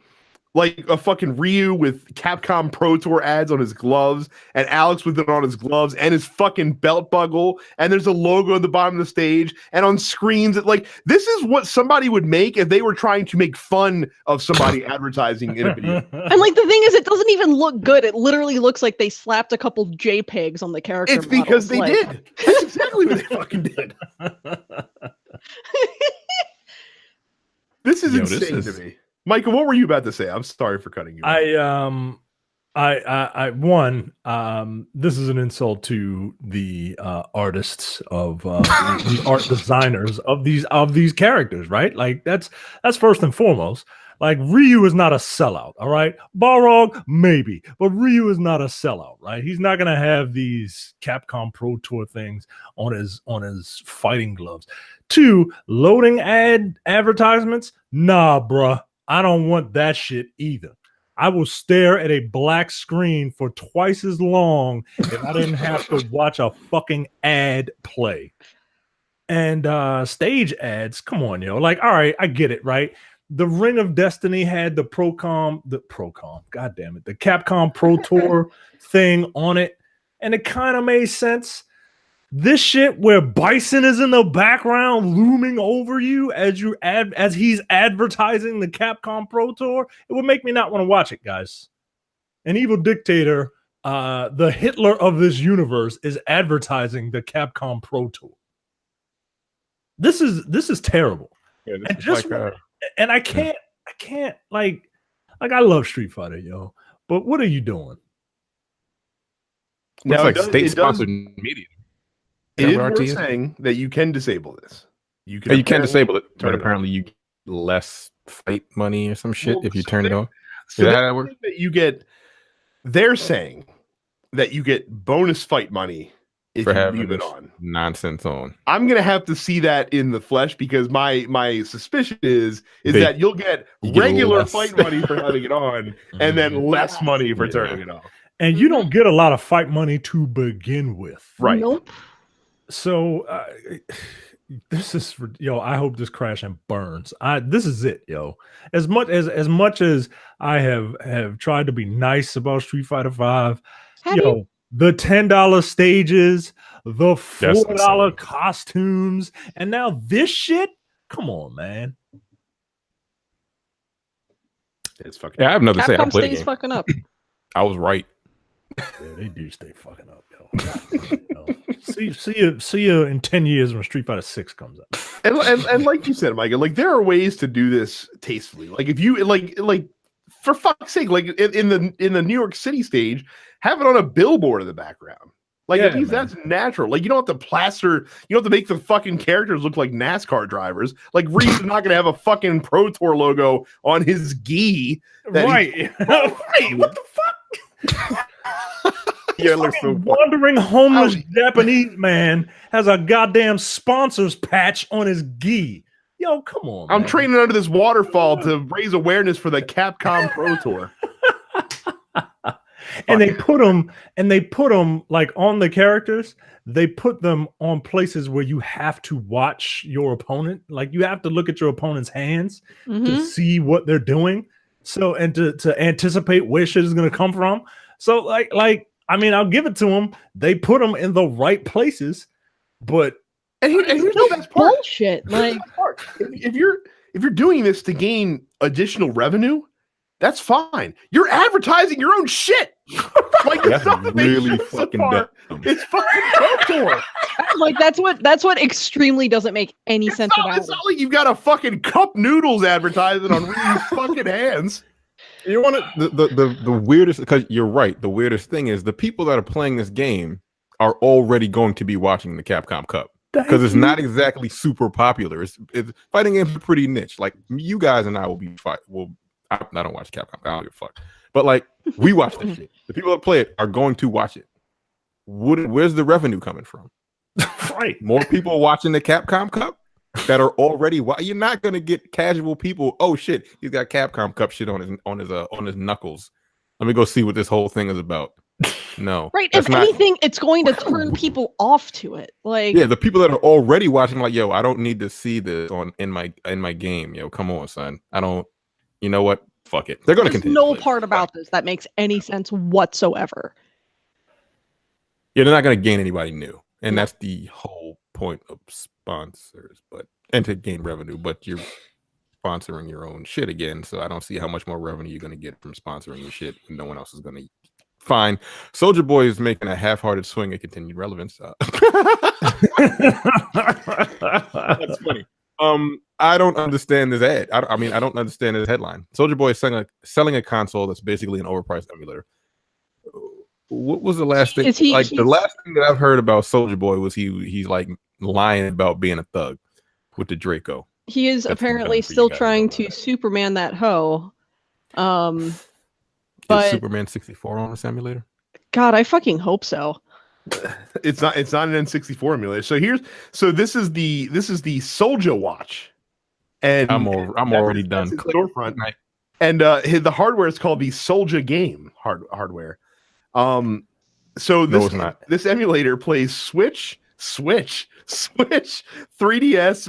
Speaker 1: like a fucking Ryu with Capcom Pro Tour ads on his gloves, and Alex with it on his gloves, and his fucking belt buckle, and there's a logo at the bottom of the stage, and on screens. This is what somebody would make if they were trying to make fun of somebody advertising in a video.
Speaker 3: And the thing is, it doesn't even look good. It literally looks like they slapped a couple JPEGs on the character.
Speaker 1: It's because they did. That's exactly what they fucking did. This is insane to me. Michael, what were you about to say? I'm sorry for cutting you off.
Speaker 2: This is an insult to the artists of the art designers of these characters, right? Like that's first and foremost. Like Ryu is not a sellout, all right? Balrog, maybe, but Ryu is not a sellout, right? He's not gonna have these Capcom Pro Tour things on his fighting gloves. 2, loading advertisements, nah, bruh. I don't want that shit either. I will stare at a black screen for twice as long if I didn't have to watch a fucking ad play. And stage ads, come on, yo. Like, all right, I get it, right? The Ring of Destiny had the Capcom Pro Tour thing on it, and it kind of made sense. This shit where Bison is in the background looming over you as he's advertising the Capcom Pro Tour, it would make me not want to watch it, guys. An evil dictator, the Hitler of this universe, is advertising the Capcom Pro Tour. This is terrible.
Speaker 4: Yeah,
Speaker 2: and I can't like I love Street Fighter, yo, but what are you doing?
Speaker 4: Now, it's like state-sponsored media.
Speaker 1: It is worth saying that you can disable this.
Speaker 4: You can disable it, but apparently you get less fight money or some shit if you turn it off.
Speaker 1: So they're saying that you get bonus fight money if you leave it on.
Speaker 4: Nonsense on.
Speaker 1: I'm gonna have to see that in the flesh, because my suspicion is that you'll get regular fight money for having it on, and then less money for turning it off.
Speaker 2: And you don't get a lot of fight money to begin with,
Speaker 1: right?
Speaker 3: Nope.
Speaker 2: So this is I hope this crash and burns. This is it, yo. As much as I have tried to be nice about Street Fighter 5, the $10 stages, the $4 costumes, and now this shit. Come on, man.
Speaker 1: It's fucking.
Speaker 4: Yeah, I have nothing to say. I played the game.
Speaker 3: Fucking up.
Speaker 4: I was right.
Speaker 2: Yeah, they do stay fucking up, yo. See you in 10 years when Street Fighter 6 comes out.
Speaker 1: And like you said, Micah, like there are ways to do this tastefully. Like if you like for fuck's sake, like in the New York City stage, have it on a billboard in the background. Like at least that's natural. Like you don't have to plaster, you don't have to make the fucking characters look like NASCAR drivers. Like Reed's not gonna have a fucking Pro Tour logo on his gi.
Speaker 2: Right. Right. What the fuck?
Speaker 4: Yeah, it looks so
Speaker 2: wandering homeless Japanese man has a goddamn sponsors patch on his gi. Yo, come on.
Speaker 1: I'm training under this waterfall to raise awareness for the Capcom Pro Tour.
Speaker 2: And they put them like on the characters. They put them on places where you have to watch your opponent. Like you have to look at your opponent's hands to see what they're doing. So, and to anticipate where shit is going to come from. So like, I mean, I'll give it to them. They put them in the right places, but
Speaker 1: here's the best part.
Speaker 3: Bullshit. Like,
Speaker 1: if you're doing this to gain additional revenue, that's fine. You're advertising your own shit. Like
Speaker 4: that's really fucking dumb.
Speaker 1: It's fucking Pro Tour.
Speaker 3: Like that's what extremely doesn't make any sense about it.
Speaker 1: It's not like you've got a fucking cup noodles advertising on Reed's fucking hands.
Speaker 4: You want the weirdest, because you're right. The weirdest thing is the people that are playing this game are already going to be watching the Capcom Cup because it's not exactly super popular. It's fighting games are pretty niche. Like you guys and I will be fight. I don't watch Capcom. I don't give a fuck. But like we watch that shit. The people that play it are going to watch it. Where's the revenue coming from?
Speaker 2: Right.
Speaker 4: More people watching the Capcom Cup that are already. You're not going to get casual people. Oh shit, he's got Capcom Cup shit on his knuckles. Let me go see what this whole thing is about. No,
Speaker 3: right. If anything, it's going to turn people off to it. Like,
Speaker 4: yeah, the people that are already watching, like, yo, I don't need to see this in my game. Yo, come on, son. I don't. You know what? Fuck it. They're going to continue.
Speaker 3: No part about this that makes any sense whatsoever.
Speaker 4: Yeah, they're not going to gain anybody new, and that's the whole point of sponsors, and to gain revenue. But you're sponsoring your own shit again, so I don't see how much more revenue you're going to get from sponsoring your shit, and no one else is going to. Fine. Soulja Boy is making a half-hearted swing at continued relevance. That's funny. I don't understand this ad. I don't understand this headline. Soulja Boy is selling a console that's basically an overpriced emulator. What was the last thing? The last thing that I've heard about Soulja Boy was he's like lying about being a thug with the Draco.
Speaker 3: He is apparently still trying to Superman that hoe.
Speaker 4: Is Superman 64 on this emulator?
Speaker 3: God, I fucking hope so.
Speaker 1: It's not an N64 emulator. So this is the Soulja Watch, and
Speaker 4: I'm already done.
Speaker 1: Storefront, and the hardware is called the Soulja Game hardware. So this emulator plays Switch, 3DS,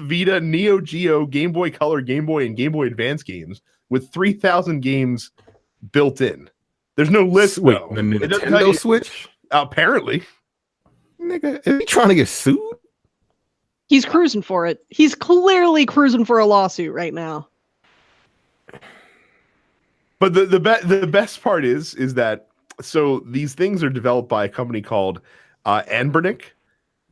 Speaker 1: Vita, Neo Geo, Game Boy Color, Game Boy, and Game Boy Advance games with 3,000 games built in. There's no list.
Speaker 4: Wait, the Nintendo Switch?
Speaker 1: Apparently.
Speaker 4: Nigga, is he trying to get sued?
Speaker 3: He's cruising for it. He's clearly cruising for a lawsuit right now.
Speaker 1: But the best part is that so these things are developed by a company called Anbernic.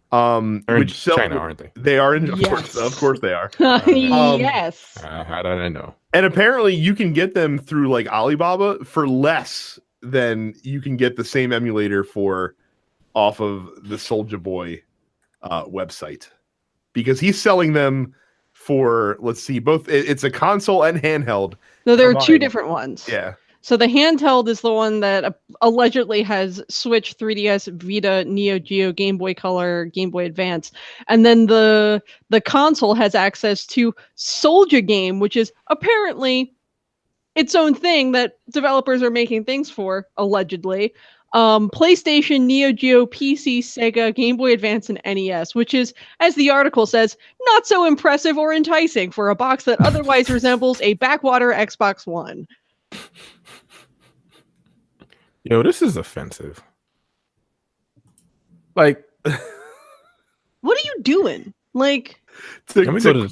Speaker 1: Which
Speaker 4: China, aren't they?
Speaker 1: They are in of course they are.
Speaker 3: Yes.
Speaker 4: How did I know?
Speaker 1: And apparently you can get them through like Alibaba for less than you can get the same emulator for off of the Soulja Boy website, because he's selling them for, let's see, both. It's a console and handheld.
Speaker 3: No, there are two different ones.
Speaker 1: Yeah.
Speaker 3: So the handheld is the one that allegedly has Switch, 3DS, Vita, Neo Geo, Game Boy Color, Game Boy Advance. And then the console has access to Soulja Game, which is apparently its own thing that developers are making things for, allegedly. PlayStation, Neo Geo, PC, Sega, Game Boy Advance, and NES, which is, as the article says, not so impressive or enticing for a box that otherwise resembles a backwater Xbox One.
Speaker 4: Yo, this is offensive. Like,
Speaker 3: what are you doing? Like,
Speaker 1: to quote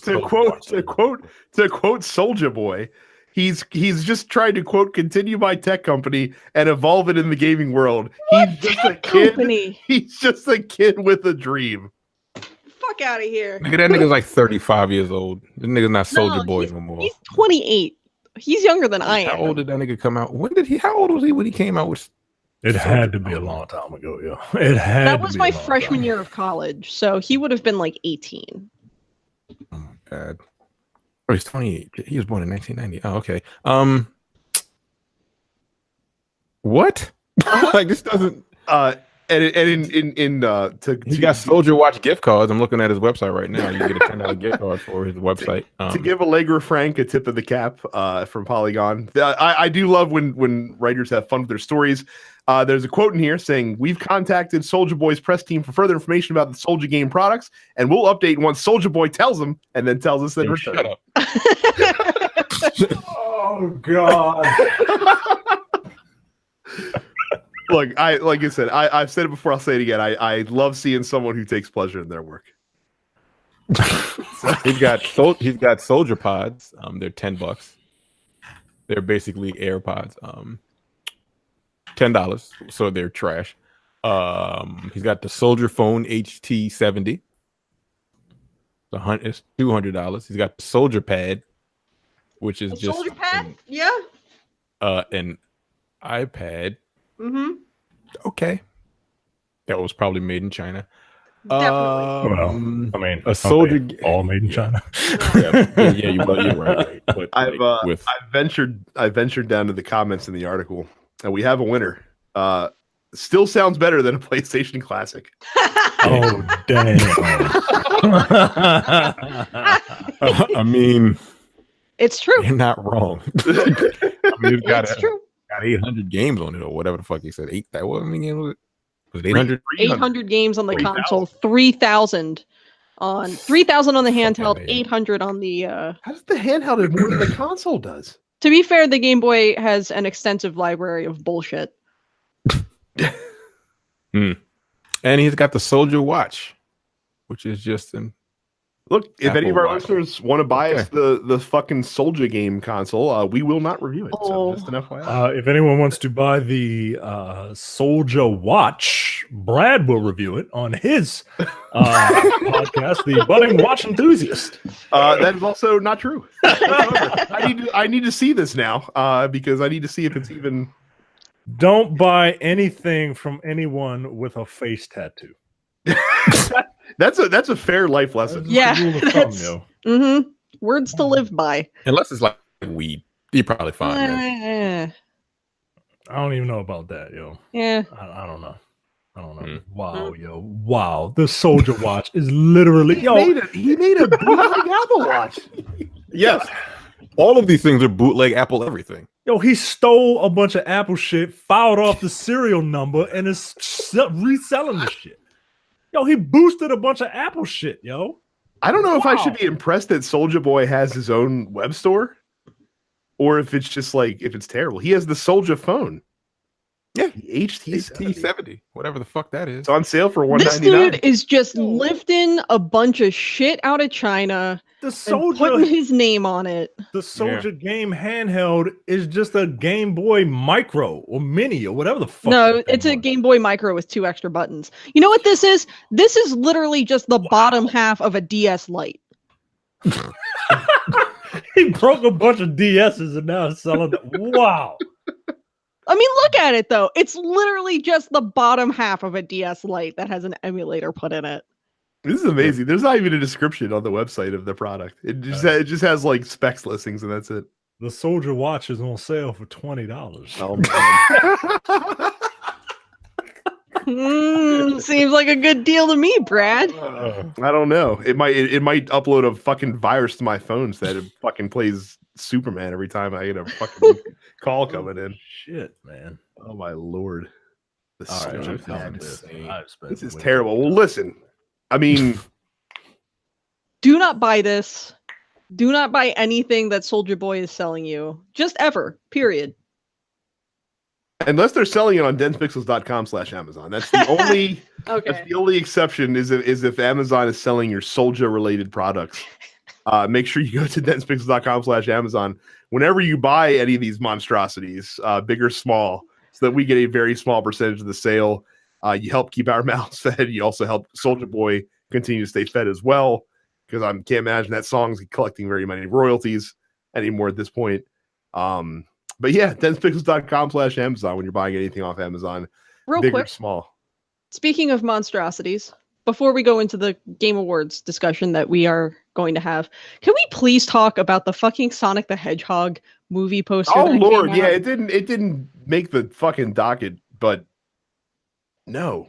Speaker 1: Soulja Boy, he's just trying to quote continue my tech company and evolve it in the gaming world. He's just a kid. Company? He's just a kid with a dream.
Speaker 3: Fuck out of here.
Speaker 4: Nigga, that nigga's like 35 years old. This nigga's not Soulja Boy no more.
Speaker 3: He's 28. He's younger than I am.
Speaker 4: How old did that nigga come out? How old was he when he came out with?
Speaker 2: It had to be a long time ago, yeah. It had.
Speaker 3: That was my freshman year of college, so he would have been like 18.
Speaker 4: Oh my god. Oh, he's 28. He was born in 1990. Oh, okay. What? Like this doesn't.
Speaker 1: And he
Speaker 4: got Soulja Watch gift cards. I'm looking at his website right now. You get a $10 gift card for his website.
Speaker 1: To give Allegra Frank a tip of the cap from Polygon. I do love when writers have fun with their stories. There's a quote in here saying, "We've contacted Soulja Boy's press team for further information about the Soulja Game products, and we'll update once Soulja Boy tells them," and then tells us that we're
Speaker 4: shut up.
Speaker 2: Oh God.
Speaker 1: Look, like I said, I've said it before. I'll say it again. I love seeing someone who takes pleasure in their work.
Speaker 4: So he's got Soulja Pods. They're $10. They're basically AirPods. $10, so they're trash. He's got the Soulja Phone HT70. It's $200. He's got the Soulja Pad, which is just
Speaker 3: Soulja Pad.
Speaker 4: An iPad.
Speaker 3: Mm-hmm.
Speaker 4: Okay. That was probably made in China.
Speaker 3: Definitely.
Speaker 2: Well, I mean,
Speaker 4: a soldier
Speaker 2: all made in China.
Speaker 4: You're right. But
Speaker 1: I've ventured down to the comments in the article, and we have a winner. Still sounds better than a PlayStation Classic.
Speaker 2: Oh damn!
Speaker 4: I mean,
Speaker 3: it's true.
Speaker 4: You're not wrong. I mean,
Speaker 3: it's true.
Speaker 4: Got 800 games on it, or whatever the fuck he said. That what many games was it? Was it 800?
Speaker 3: 800 games on the console, 3,000 on the handheld, 800 on the.
Speaker 1: How does the handheld have more than the console does?
Speaker 3: To be fair, the Game Boy has an extensive library of bullshit.
Speaker 4: And he's got the Soulja Watch, which is just an.
Speaker 1: Look, if
Speaker 4: Apple
Speaker 1: any of our
Speaker 4: Watch.
Speaker 1: listeners want to buy us the fucking Soulja game console, we will not review it.
Speaker 3: Oh.
Speaker 1: So just an FYI.
Speaker 2: If anyone wants to buy the Soulja Watch, Brad will review it on his podcast, The Budding Watch Enthusiast.
Speaker 1: That is also not true. I need to see this now because I need to see if it's even.
Speaker 2: Don't buy anything from anyone with a face tattoo.
Speaker 1: That's a fair life lesson.
Speaker 3: Yeah,
Speaker 2: Rule of thumb, yo.
Speaker 3: Words to live by.
Speaker 4: Unless it's like weed, you probably find that.
Speaker 2: I don't even know about that, yo.
Speaker 3: Yeah.
Speaker 2: I don't know. Wow, yo. Wow. The Soulja Watch is literally
Speaker 1: He made a bootleg Apple Watch.
Speaker 4: Yes. All of these things are bootleg Apple everything.
Speaker 2: Yo, he stole a bunch of Apple shit, filed off the serial number, and is reselling the shit. Yo, he boosted a bunch of Apple shit, yo.
Speaker 1: I don't know if I should be impressed that Soulja Boy has his own web store, or if it's just like if it's terrible. He has the Soulja phone.
Speaker 4: Yeah,
Speaker 1: HT70,
Speaker 4: whatever the fuck that is.
Speaker 1: It's on sale for $199.
Speaker 3: This dude is just lifting a bunch of shit out of China and putting his name on it.
Speaker 2: The Soulja game handheld is just a Game Boy Micro or Mini or whatever the fuck.
Speaker 3: No, it's a Game Boy Micro with 2 extra buttons. You know what this is? This is literally just the bottom half of a DS Lite.
Speaker 2: He broke a bunch of DSs and now is selling them. Wow.
Speaker 3: I mean, look at it though. It's literally just the bottom half of a DS Lite that has an emulator put in it.
Speaker 1: This is amazing. There's not even a description on the website of the product. It just has like specs listings and that's it.
Speaker 2: The Soulja Watch is on sale for $20.
Speaker 1: Oh man.
Speaker 3: Seems like a good deal to me, Brad.
Speaker 1: I don't know. It might upload a fucking virus to my phone so that it fucking plays Superman every time I get a fucking call coming in.
Speaker 2: Shit, man.
Speaker 1: Oh my lord. This is
Speaker 2: way
Speaker 1: terrible. Well, listen. I mean,
Speaker 3: do not buy this. Do not buy anything that Soulja Boy is selling you. Just ever. Period.
Speaker 1: unless they're selling it on densepixels.com/Amazon. That's the only that's the only exception is if Amazon is selling your Soulja related products. Make sure you go to densepixels.com/Amazon whenever you buy any of these monstrosities, big or small, so that we get a very small percentage of the sale. You help keep our mouths fed. You also help Soulja Boy continue to stay fed as well, because I can't imagine that song's collecting very many royalties anymore at this point. But yeah, densepixels.com/Amazon when you're buying anything off Amazon,
Speaker 3: real
Speaker 1: big
Speaker 3: quick.
Speaker 1: or small.
Speaker 3: Speaking of monstrosities, before we go into the Game Awards discussion that we are going to have, can we please talk about the fucking Sonic the Hedgehog movie poster?
Speaker 1: Oh Lord, yeah, it didn't make the fucking docket, but no.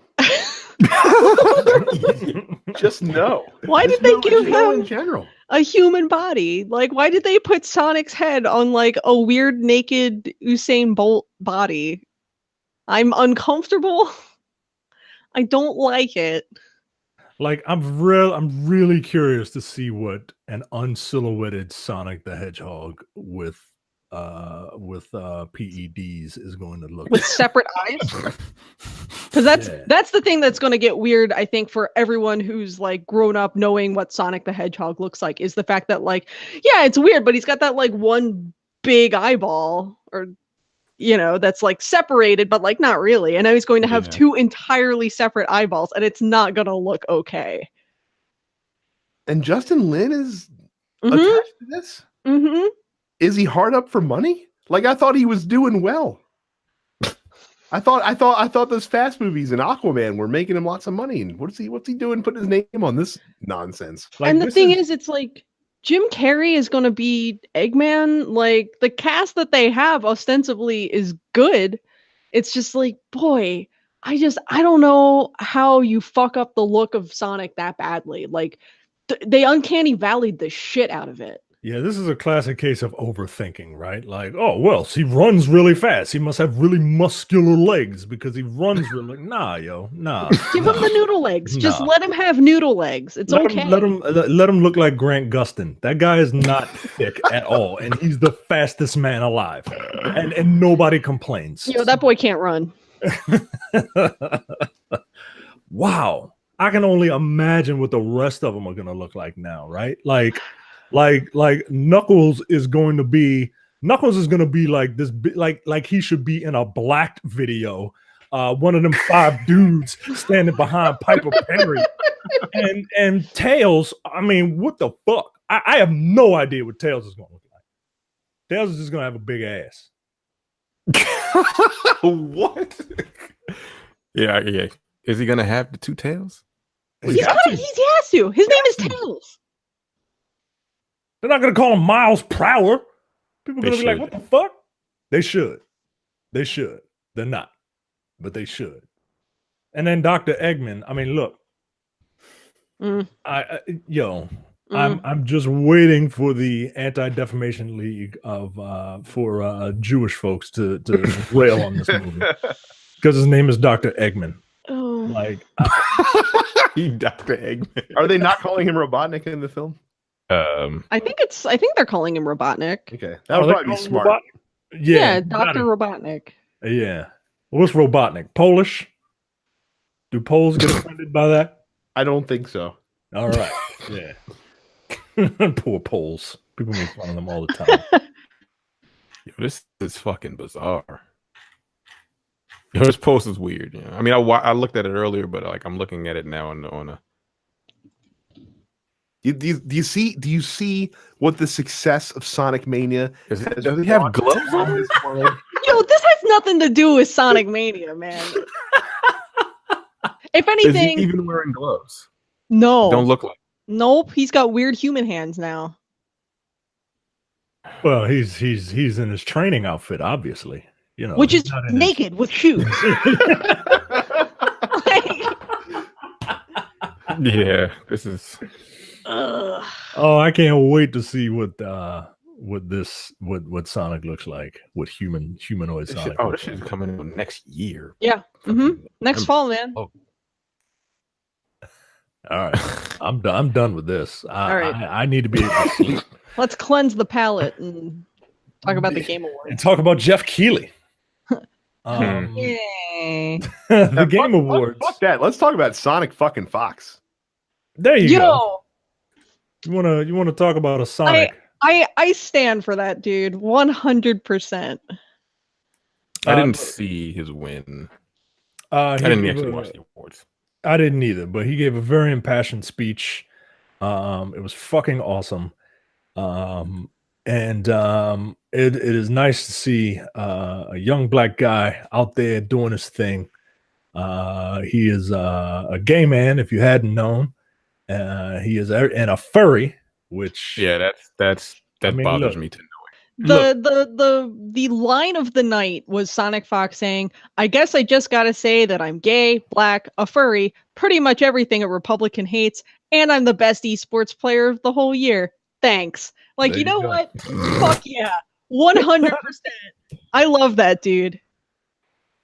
Speaker 1: Just no.
Speaker 3: Why did they give him
Speaker 1: in general
Speaker 3: a human body? Like, why did they put Sonic's head on like a weird naked Usain Bolt body? I'm uncomfortable. I don't like it.
Speaker 2: Like, I'm really curious to see what an unsilhouetted Sonic the Hedgehog with PEDs is going to look
Speaker 3: with separate eyes. Because that's the thing that's going to get weird, I think, for everyone who's like grown up knowing what Sonic the Hedgehog looks like, is the fact that like, yeah, it's weird, but he's got that like one big eyeball, or that's like separated, but like not really. And now he's going to have two entirely separate eyeballs, and it's not going to look okay.
Speaker 1: And Justin Lin is attached to this? Mm-hmm. Is he hard up for money? Like, I thought he was doing well. I thought those Fast movies and Aquaman were making him lots of money. And what's he doing putting his name on this nonsense?
Speaker 3: Like, and the thing is, it's like Jim Carrey is going to be Eggman. Like, the cast that they have ostensibly is good. It's just like, boy, I don't know how you fuck up the look of Sonic that badly. Like, they uncanny valleyed the shit out of it.
Speaker 2: Yeah, this is a classic case of overthinking, right? Like, oh, well, he runs really fast. He must have really muscular legs because he runs really. Nah. Give him
Speaker 3: the noodle legs. Just let him have noodle legs. It's okay.
Speaker 2: Let him look like Grant Gustin. That guy is not thick at all, and he's the fastest man alive, and nobody complains.
Speaker 3: Yo, that boy can't run.
Speaker 2: Wow, I can only imagine what the rest of them are gonna look like now, right? Like Knuckles is going to be like this, like he should be in a Blacked video. One of them 5 dudes standing behind Piper Perry, and Tails. I mean, what the fuck? I have no idea what Tails is going to look like. Tails is just going to have a big ass.
Speaker 4: What? Yeah. Is he going to have the 2 tails?
Speaker 3: He has to. His name is Tails.
Speaker 2: They're not going to call him Miles Prower. People are going to be like, what the fuck? They should. They're not. But they should. And then Dr. Eggman, I mean, look. I'm just waiting for the Anti-Defamation League for Jewish folks to rail on this movie. Because his name is Dr. Eggman.
Speaker 3: Oh.
Speaker 2: Like
Speaker 4: Dr. Eggman.
Speaker 1: Are they not calling him Robotnik in the film?
Speaker 3: I think they're calling him Robotnik.
Speaker 1: Okay, that would probably be smart.
Speaker 3: Yeah, Dr. Robotnik.
Speaker 2: Yeah. What's Robotnik? Polish? Do Poles get offended by that?
Speaker 1: I don't think so.
Speaker 2: All right. Yeah. Poor Poles. People make fun of them all the time.
Speaker 4: Yo, this is fucking bizarre. Yo, this post is weird. You know? I mean, I looked at it earlier, but like I'm looking at it now on a.
Speaker 1: Do you see what the success of Sonic Mania
Speaker 4: does he have gloves on?
Speaker 3: Yo, this has nothing to do with Sonic Mania, man. If anything,
Speaker 4: is he even wearing gloves?
Speaker 3: No,
Speaker 4: don't look like.
Speaker 3: Nope, he's got weird human hands now.
Speaker 2: Well, he's in his training outfit, obviously. You know,
Speaker 3: which is naked with shoes.
Speaker 4: Yeah, this is.
Speaker 2: Oh, I can't wait to see what Sonic looks like. What humanoid Sonic.
Speaker 4: This shit's coming in next year.
Speaker 3: Yeah. Next fall, man.
Speaker 2: Oh. All right, I'm done with this.
Speaker 3: All right.
Speaker 2: I need to be able to see.
Speaker 3: Let's cleanse the palate and talk about the Game Awards.
Speaker 2: And talk about Jeff Keighley. The Game Awards.
Speaker 1: Fuck that. Let's talk about Sonic fucking Fox.
Speaker 2: There you go. You wanna talk about a Sonic?
Speaker 3: I stand for that, dude. 100%.
Speaker 4: I didn't see his win. I didn't actually watch the awards.
Speaker 2: I didn't either, but he gave a very impassioned speech. It was fucking awesome. And it is nice to see a young black guy out there doing his thing. He is a gay man, if you hadn't known. He is and a furry, which
Speaker 4: that bothers me to know.
Speaker 3: The line of the night was Sonic Fox saying, "I guess I just gotta say that I'm gay, black, a furry, pretty much everything a Republican hates, and I'm the best esports player of the whole year. Thanks." Like, you know what? Fuck yeah. 100%. I love that, dude.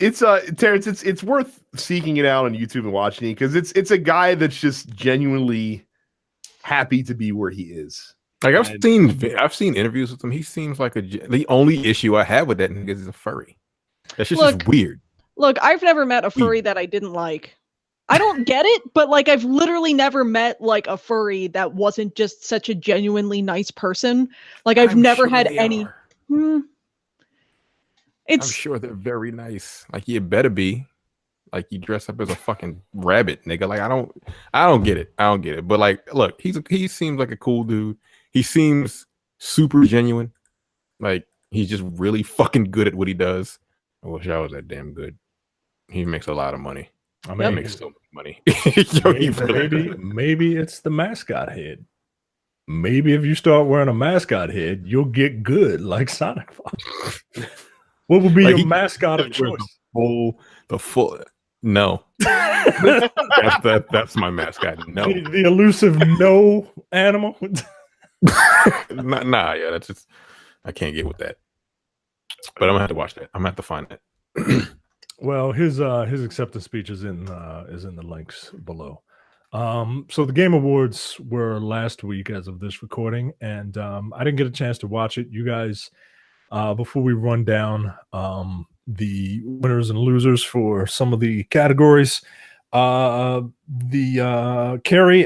Speaker 1: It's Terrence, it's worth seeking it out on YouTube and watching it because it's a guy that's just genuinely happy to be where he is.
Speaker 4: Like I've seen interviews with him. He seems like the only issue I have with that nigga is he's a furry. That's just weird.
Speaker 3: Look, I've never met a furry that I didn't like. I don't get it, but like I've literally never met like a furry that wasn't just such a genuinely nice person. Like I've never had any. I'm
Speaker 4: sure they're very nice. Like you better be. Like you dress up as a fucking rabbit, nigga. Like I don't get it. But like, look, he seems like a cool dude. He seems super genuine. Like he's just really fucking good at what he does. I wish I was that damn good. He makes a lot of money.
Speaker 2: I mean,
Speaker 4: he makes so much money. Yo,
Speaker 2: maybe it's the mascot head. Maybe if you start wearing a mascot head, you'll get good like Sonic Fox. What would be your mascot of choice?
Speaker 4: The full. No, that's my mascot. No,
Speaker 2: the elusive no animal.
Speaker 4: Yeah, that's just I can't get with that. But I'm gonna have to watch that. I'm gonna have to find that.
Speaker 2: Well, his acceptance speech is in the links below. So the Game Awards were last week as of this recording, and I didn't get a chance to watch it. You guys, before we run down the winners and losers for some of the categories, Carrie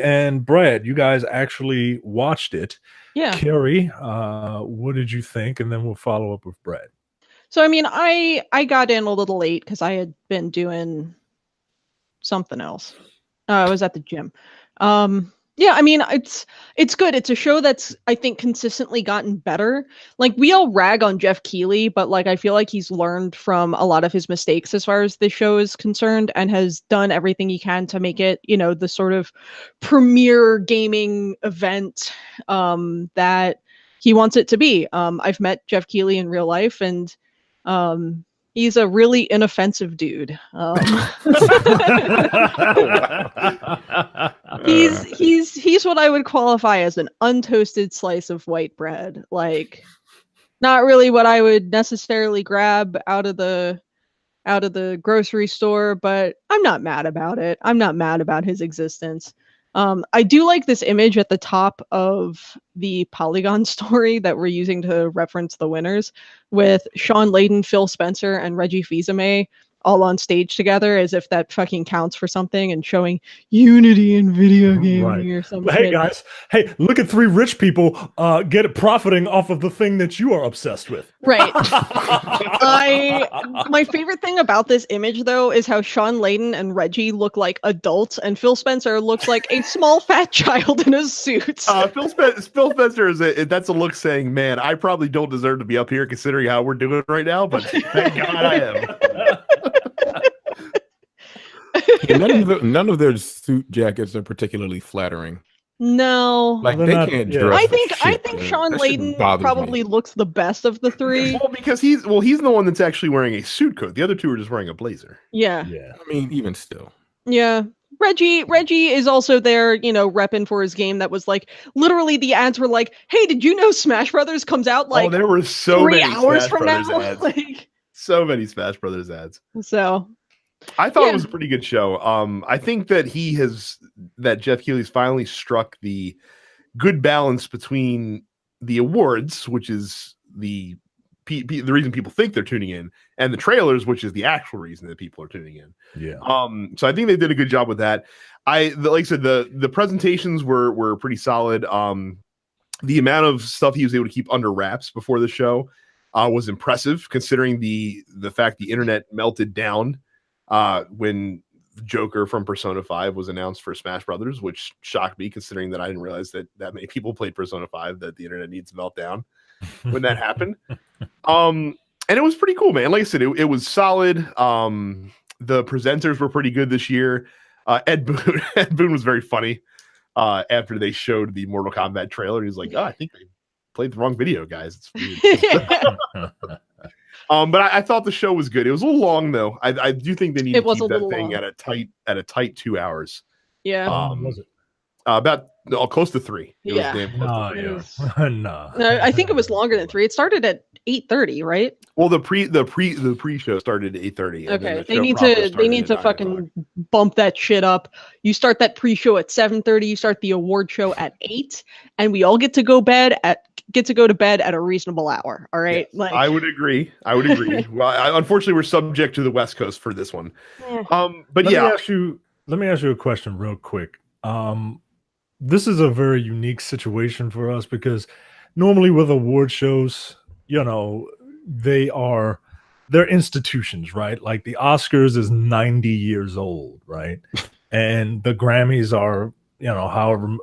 Speaker 2: and Brad, you guys actually watched it.
Speaker 3: Yeah.
Speaker 2: Carrie, what did you think? And then we'll follow up with Brad.
Speaker 3: So, I mean, I got in a little late because I had been doing something else. I was at the gym. Yeah, I mean, it's good. It's a show that's, I think, consistently gotten better. Like, we all rag on Jeff Keighley, but like, I feel like he's learned from a lot of his mistakes as far as the show is concerned, and has done everything he can to make it, you know, the sort of premier gaming event that he wants it to be. I've met Jeff Keighley in real life, and he's a really inoffensive dude. He's what I would qualify as an untoasted slice of white bread. Like, not really what I would necessarily grab out of the grocery store, but I'm not mad about it. I'm not mad about his existence. I do like this image at the top of the Polygon story that we're using to reference the winners, with Sean Layden, Phil Spencer, and Reggie Fils-Aimé all on stage together, as if that fucking counts for something, and showing unity in video gaming or something.
Speaker 2: Hey guys, hey, look at three rich people profiting off of the thing that you are obsessed with.
Speaker 3: Right. My favorite thing about this image, though, is how Sean Layden and Reggie look like adults, and Phil Spencer looks like a small fat child in a suit.
Speaker 1: Phil Spencer that's a look saying, "Man, I probably don't deserve to be up here considering how we're doing right now, but thank God I am."
Speaker 4: None of their suit jackets are particularly flattering.
Speaker 3: No,
Speaker 4: like they can't dress.
Speaker 3: I think Sean Layden probably looks the best of the three.
Speaker 1: Well, because he's the one that's actually wearing a suit coat. The other two are just wearing a blazer.
Speaker 3: Yeah.
Speaker 4: I mean, even still.
Speaker 3: Yeah. Reggie is also there, you know, repping for his game. That was like, literally the ads were like, "Hey, did you know Smash Brothers comes out like
Speaker 1: there were so
Speaker 3: 3
Speaker 1: many
Speaker 3: hours
Speaker 1: Smash
Speaker 3: from
Speaker 1: Brothers
Speaker 3: now?"
Speaker 1: ads.
Speaker 3: Like,
Speaker 1: so many Smash Brothers ads.
Speaker 3: So
Speaker 1: I thought it was a pretty good show. I think that Jeff Keighley's finally struck the good balance between the awards, which is the reason people think they're tuning in, and the trailers, which is the actual reason that people are tuning in.
Speaker 2: Yeah.
Speaker 1: So I think they did a good job with that. Like I said, the presentations were pretty solid. The amount of stuff he was able to keep under wraps before the show was impressive, considering the fact the internet melted down when Joker from Persona 5 was announced for Smash Brothers, which shocked me, considering that I didn't realize that many people played Persona 5, that the internet needs to melt down when that happened. And it was pretty cool, man. Like I said, it was solid. The presenters were pretty good this year. Ed Boon was very funny after they showed the Mortal Kombat trailer. He's like, "Oh, I think they played the wrong video, guys. It's weird." But I thought the show was good. It was a little long, though. I do think they need to keep that thing at a tight 2 hours.
Speaker 3: Yeah.
Speaker 2: Was it?
Speaker 1: About close to 3. It was
Speaker 3: Yeah.
Speaker 1: damn close to 3.
Speaker 2: No.
Speaker 3: I think it was longer than 3. It started at 8:30, right?
Speaker 1: Well, the pre-show started at 8:30.
Speaker 3: Okay, they need to fucking bump that shit up. You start that pre-show at 7:30. You start the award show at 8, and we all get to go to bed at a reasonable hour. All right.
Speaker 1: Yes, I would agree. Well, unfortunately, we're subject to the West Coast for this one. But
Speaker 2: let me ask you a question real quick. This is a very unique situation for us, because normally with award shows, you know, they're institutions, right? Like the Oscars is 90 years old, right? And the Grammys are, you know,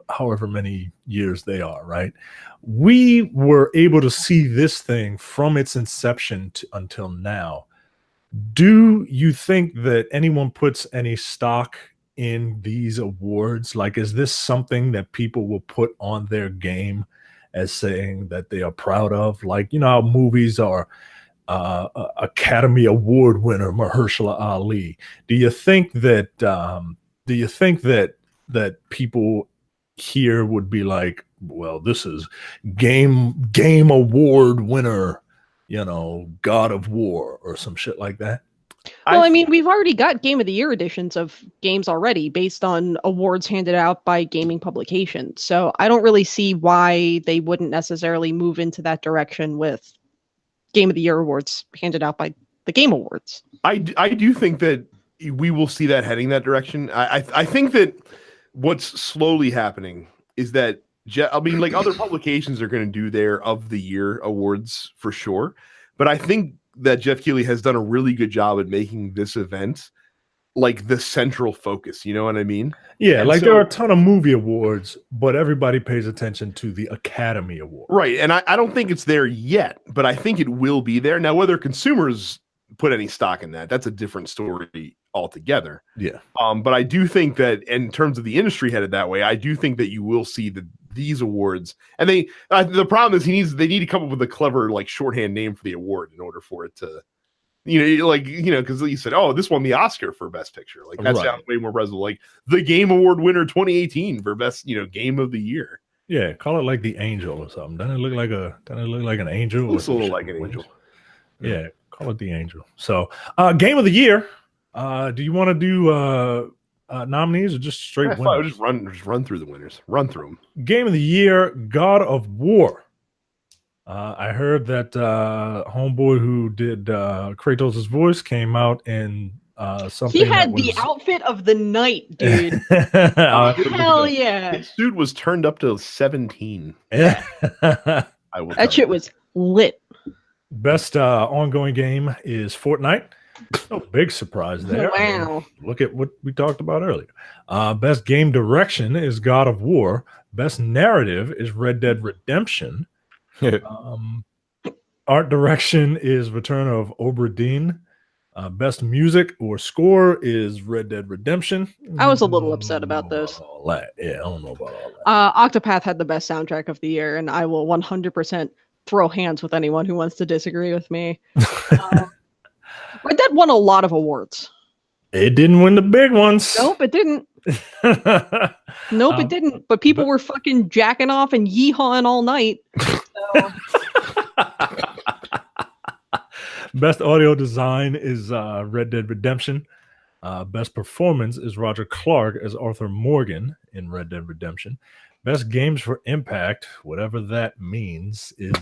Speaker 2: however many years they are, right? We were able to see this thing from its inception until now Do you think that anyone puts any stock in these awards? Like, is this something that people will put on their game as saying that they are proud of? Like, you know how movies are Academy Award winner Mahershala Ali. Do you think that that people here would be like, well, this is game award winner, you know, God of War or some shit like that?
Speaker 3: Well, I mean, we've already got Game of the Year editions of games already based on awards handed out by gaming publications. So I don't really see why they wouldn't necessarily move into that direction with Game of the Year awards handed out by the Game Awards.
Speaker 1: I do think that we will see that heading that direction. I think that what's slowly happening is that I mean, like, other publications are going to do their of the year awards for sure, but I think that Jeff Keighley has done a really good job at making this event like the central focus. You know what I mean?
Speaker 2: Yeah,
Speaker 1: and
Speaker 2: like
Speaker 1: so,
Speaker 2: there are a ton of movie awards, but everybody pays attention to the Academy Award.
Speaker 1: Right. And I don't think it's there yet, but I think it will be there. Now, whether consumers put any stock in that, that's a different story altogether.
Speaker 2: Yeah.
Speaker 1: But I do think that in terms of the industry headed that way, I do think that you will see these awards, and they the problem is they need to come up with a clever, like, shorthand name for the award in order for it to, because you said, oh, this won the Oscar for Best Picture. Like, that sounds way more resonant. Like the Game Award winner 2018 for Best, Game of the Year.
Speaker 2: Yeah, call it like the Angel or something. Doesn't it look like an angel?
Speaker 1: Looks a little like an angel.
Speaker 2: Yeah, call it the Angel. So, Game of the Year. Do you want to do nominees or just straight winners?
Speaker 1: Just run through the winners. Run through them.
Speaker 2: Game of the Year, God of War. I heard that homeboy who did Kratos' voice came out in something.
Speaker 3: He had the outfit of the night, dude. Hell yeah!
Speaker 1: His suit was turned up to 17.
Speaker 2: Yeah,
Speaker 3: that shit was lit.
Speaker 2: Best ongoing game is Fortnite. No big surprise there.
Speaker 3: Wow.
Speaker 2: I mean, look at what we talked about earlier. Best game direction is God of War. Best narrative is Red Dead Redemption. Art direction is Return of Obra Dinn. Best music or score is Red Dead Redemption.
Speaker 3: I was a little upset about those.
Speaker 2: Yeah, I don't know about all that.
Speaker 3: Octopath had the best soundtrack of the year, and I will 100% throw hands with anyone who wants to disagree with me. Red Dead won a lot of awards.
Speaker 2: It didn't win the big ones.
Speaker 3: Nope, it didn't. Nope, it didn't. But people were fucking jacking off and yeehawing all night. So.
Speaker 2: Best audio design is Red Dead Redemption. Best performance is Roger Clark as Arthur Morgan in Red Dead Redemption. Best games for impact, whatever that means, is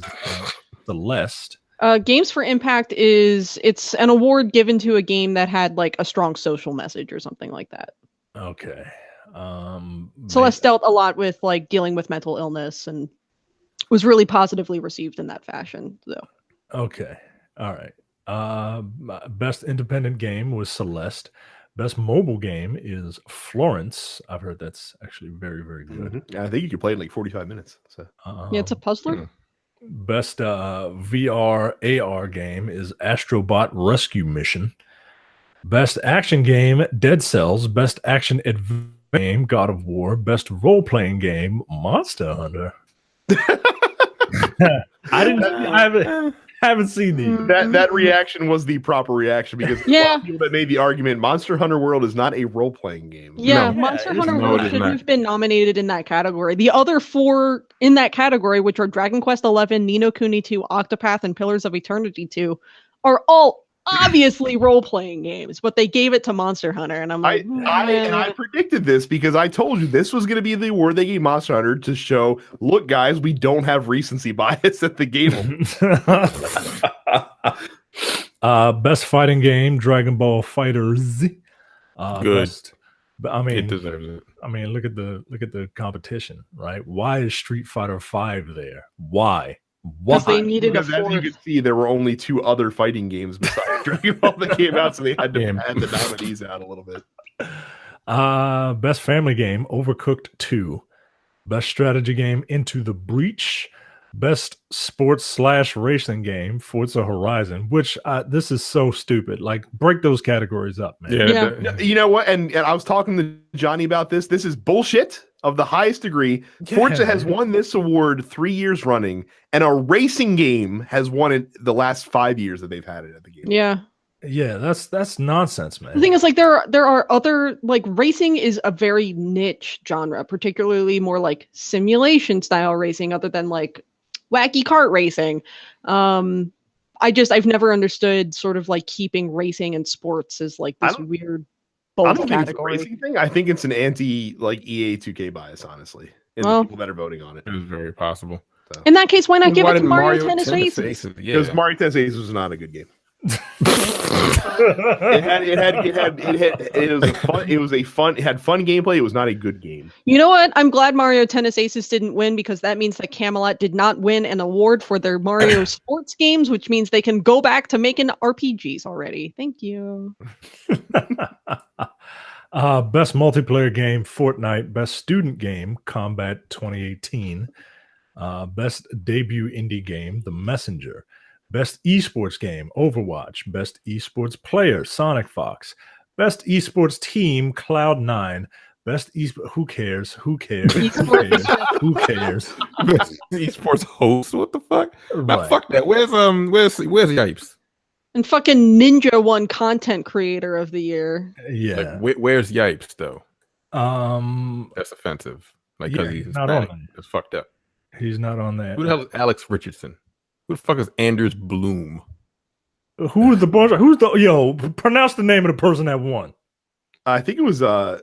Speaker 2: Celeste.
Speaker 3: Games for Impact it's an award given to a game that had like a strong social message or something like that.
Speaker 2: Okay.
Speaker 3: Celeste dealt a lot with like dealing with mental illness and was really positively received in that fashion. So.
Speaker 2: Okay. All right. Best independent game was Celeste. Best mobile game is Florence. I've heard that's actually very, very good.
Speaker 1: Mm-hmm. Yeah, I think you can play in like 45 minutes. So.
Speaker 3: Yeah, it's a puzzler.
Speaker 2: Best VR AR game is Astrobot Rescue Mission. Best action game, Dead Cells. Best action adventure game, God of War. Best role-playing game, Monster Hunter. I haven't seen these.
Speaker 1: That reaction was the proper reaction because a lot of people that made the argument Monster Hunter World is not a role-playing game.
Speaker 3: Yeah, Monster Hunter World should have been nominated in that category. The other 4 in that category, which are Dragon Quest XI, Ni no Kuni 2, Octopath, and Pillars of Eternity 2, are all obviously role-playing games, but they gave it to Monster Hunter, and I'm like,
Speaker 1: I predicted this because I told you this was going to be the award they gave Monster Hunter to show, look, guys, we don't have recency bias at the game.
Speaker 2: Best fighting game, Dragon Ball FighterZ.
Speaker 4: Good.
Speaker 2: But I mean,
Speaker 4: it deserves it.
Speaker 2: I mean, look at the competition, right? Why is Street Fighter V there? Why?
Speaker 3: Because they needed
Speaker 1: because as you can see, there were only 2 other fighting games besides Dragon Ball that came out, so they had to add the nominees out a little bit.
Speaker 2: Best family game, Overcooked 2. Best strategy game, Into the Breach. Best sports/racing game, Forza Horizon, which this is so stupid. Like, break those categories up, man.
Speaker 3: Yeah.
Speaker 1: You know what? And I was talking to Johnny about this. This is bullshit of the highest degree.
Speaker 2: Yeah.
Speaker 1: Forza has won this award 3 years running, and a racing game has won it the last 5 years that they've had it at the game.
Speaker 2: Yeah, that's nonsense, man.
Speaker 3: The thing is, like, there are other, like, racing is a very niche genre, particularly more like simulation style racing, other than like wacky kart racing. I've never understood sort of like keeping racing and sports as like this weird both category.
Speaker 1: It's a racing thing. I think it's an anti like EA 2K bias, honestly. And the people that are voting on it.
Speaker 4: It is very possible.
Speaker 3: So. In that case, why not give it to Mario Tennis Aces?
Speaker 1: Because Mario Tennis Aces was not a good game. it had fun gameplay. It was not a good game.
Speaker 3: You know what? I'm glad Mario Tennis Aces didn't win, because that means that Camelot did not win an award for their Mario sports games, which means they can go back to making RPGs already. Thank you.
Speaker 2: Best multiplayer game, Fortnite. Best student game, Combat 2018. Best debut indie game, The Messenger. Best esports game, Overwatch. Best esports player, Sonic Fox. Best esports team, Cloud9. Best who cares? Who cares? Who cares? Who cares?
Speaker 4: Best esports host. What the fuck? Right. Nah, fuck that. Where's Yipes?
Speaker 3: And fucking Ninja won content creator of the year.
Speaker 2: Yeah.
Speaker 4: Like, where's Yipes though? That's offensive. Like, because he's not on. It's fucked up.
Speaker 2: He's not on that.
Speaker 4: Who the hell is Alex Richardson? Who the fuck is Anders Bloom?
Speaker 2: Pronounce the name of the person that won.
Speaker 1: I think it was
Speaker 2: no.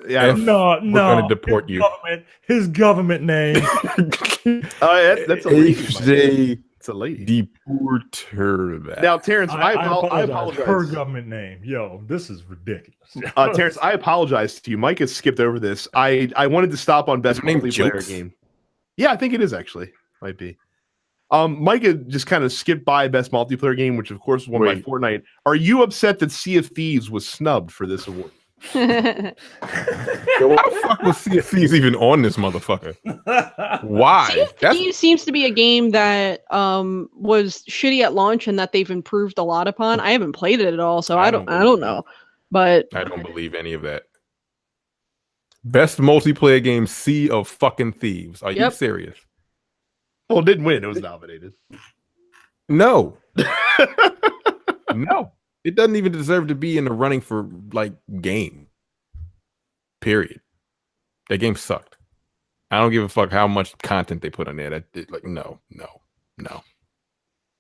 Speaker 2: We're
Speaker 4: gonna deport
Speaker 2: his government name.
Speaker 1: That's a lady.
Speaker 4: It's a lady. Deporter.
Speaker 1: Now, Terrence, I apologize.
Speaker 2: Her government name. Yo, this is ridiculous.
Speaker 1: Terrence, I apologize to you. Mike has skipped over this. I wanted to stop on best multiplayer game. Yeah, I think it is actually. Might be. Mike had just kind of skipped by best multiplayer game, which of course was won by Fortnite. Are you upset that Sea of Thieves was snubbed for this award?
Speaker 4: Why the fuck was Sea of Thieves even on this motherfucker? Why?
Speaker 3: Sea of Thieves seems to be a game that was shitty at launch and that they've improved a lot upon. I haven't played it at all, so I don't know. But
Speaker 4: I don't believe any of that. Best multiplayer game, Sea of fucking Thieves. Are you serious?
Speaker 1: Well, it didn't win. It was nominated.
Speaker 4: No. No. It doesn't even deserve to be in the running for, like, game. Period. That game sucked. I don't give a fuck how much content they put on there. No.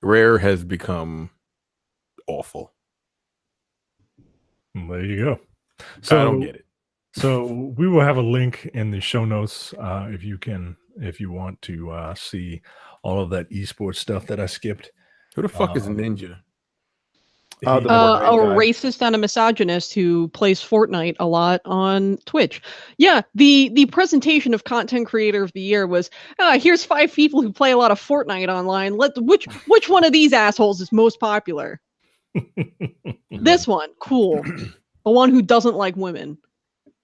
Speaker 4: Rare has become awful.
Speaker 2: There you go. So
Speaker 4: I don't get it.
Speaker 2: So we will have a link in the show notes if you want to see all of that esports stuff that I skipped.
Speaker 4: Who the fuck is Ninja?
Speaker 3: A racist and a misogynist who plays Fortnite a lot on Twitch. Yeah, the presentation of content creator of the year was here's 5 people who play a lot of Fortnite online. Which one of these assholes is most popular? This one, cool. The one who doesn't like women.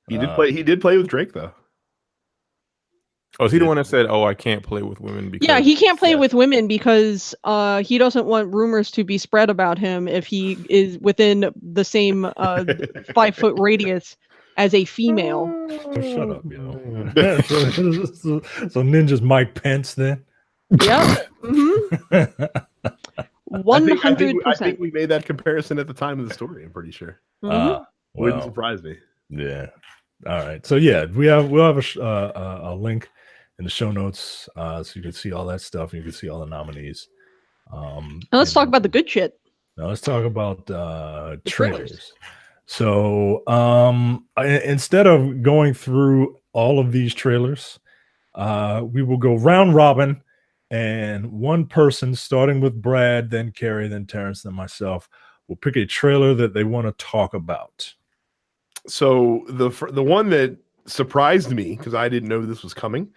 Speaker 1: He did play with Drake though.
Speaker 4: Oh, is he the one that said, "Oh, I can't play with women"? Because
Speaker 3: he can't play with women because he doesn't want rumors to be spread about him if he is within the same 5-foot radius as a female.
Speaker 2: Oh, shut up, yo. So Ninja's Mike Pence then?
Speaker 3: Yeah. 100%.
Speaker 1: I think we made that comparison at the time of the story. I'm pretty sure. Wouldn't surprise me.
Speaker 2: Yeah. All right. So yeah, we'll have a link in the show notes so you can see all that stuff and you can see all the nominees.
Speaker 3: Now let's talk about the good shit.
Speaker 2: Now let's talk about trailers. So instead of going through all of these trailers, we will go round robin, and one person, starting with Brad, then Carrie, then Terrence, then myself, will pick a trailer that they want to talk about.
Speaker 1: So the one that surprised me, because I didn't know this was coming,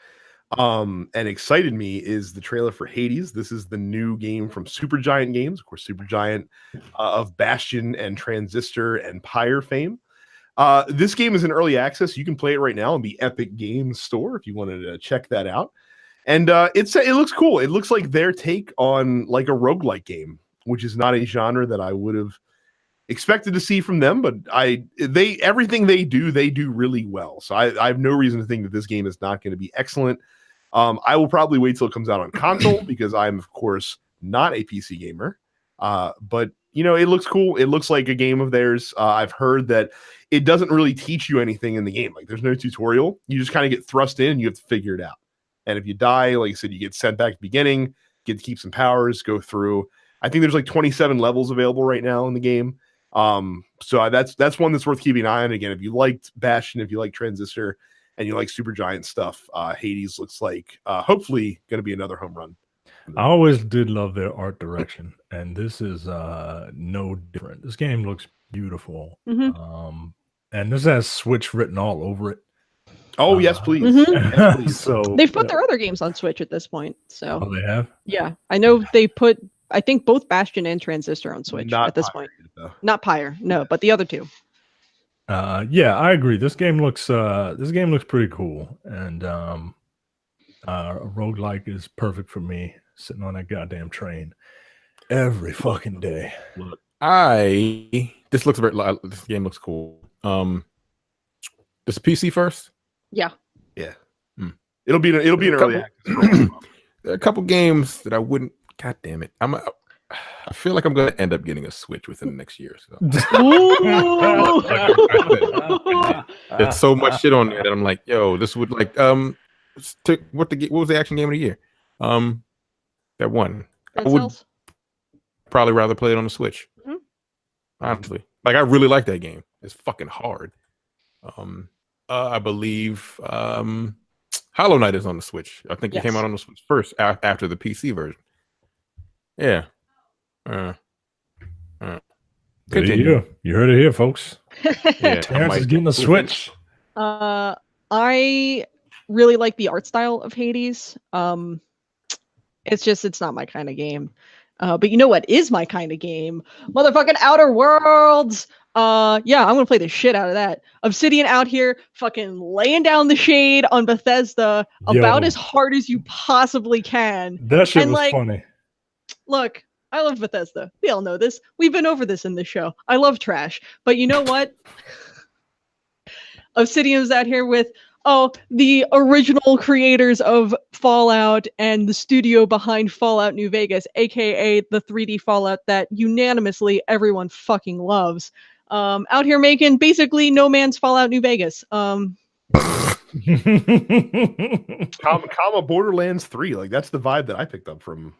Speaker 1: and excited me, is the trailer for Hades. This is the new game from Supergiant Games, of course, Supergiant of Bastion and Transistor and Pyre fame. This game is in early access. You can play it right now in the Epic Games Store if you wanted to check that out. And it looks cool. It looks like their take on like a roguelike game, which is not a genre that I would have expected to see from them, but everything they do really well. So I have no reason to think that this game is not going to be excellent. I will probably wait till it comes out on console because I'm of course not a PC gamer. But you know, it looks cool. It looks like a game of theirs. I've heard that it doesn't really teach you anything in the game. Like there's no tutorial. You just kind of get thrust in and you have to figure it out. And if you die, like I said, you get sent back at the beginning, get to keep some powers, go through. I think there's like 27 levels available right now in the game. So that's one that's worth keeping an eye on. Again, if you liked Bastion, if you like Transistor, and you like Supergiant stuff, Hades looks like hopefully going to be another home run.
Speaker 2: I always did love their art direction, and this is no different. This game looks beautiful. And this has Switch written all over it.
Speaker 1: Oh, yes, please. Yes, please.
Speaker 3: So they've put their other games on Switch at this point. So
Speaker 2: they have?
Speaker 3: Yeah. I know they put, I think, both Bastion and Transistor on Switch at this point.
Speaker 1: Though.
Speaker 3: Not Pyre, no, but the other two.
Speaker 2: Yeah, I agree. This game looks pretty cool. And a roguelike is perfect for me, sitting on that goddamn train every fucking day.
Speaker 4: Look, this game looks cool. This PC first?
Speaker 3: Yeah.
Speaker 1: It'll be an early access.
Speaker 4: A couple games that I wouldn't. God damn it! I feel like I'm going to end up getting a Switch within the next year. So. There's so much shit on there that I'm like, yo, this would like what was the action game of the year? That one. I would probably rather play it on the Switch. Honestly, like I really like that game. It's fucking hard. I believe Hollow Knight is on the Switch. I think it came out on the Switch first after the PC version. Yeah.
Speaker 2: Continue. You heard it here, folks.
Speaker 3: Yeah,
Speaker 2: Terrence is getting a Switch.
Speaker 3: I really like the art style of Hades. It's not my kind of game. But you know what is my kind of game? Motherfucking Outer Worlds. Yeah, I'm gonna play the shit out of that. Obsidian out here fucking laying down the shade on Bethesda about as hard as you possibly can.
Speaker 2: That shit was funny.
Speaker 3: Look, I love Bethesda. We all know this. We've been over this in this show. I love trash. But you know what? Obsidian's out here with the original creators of Fallout and the studio behind Fallout New Vegas, aka the 3D Fallout that unanimously everyone fucking loves. Out here making basically No Man's Fallout New Vegas.
Speaker 1: Comma Borderlands 3. Like that's the vibe that I picked up from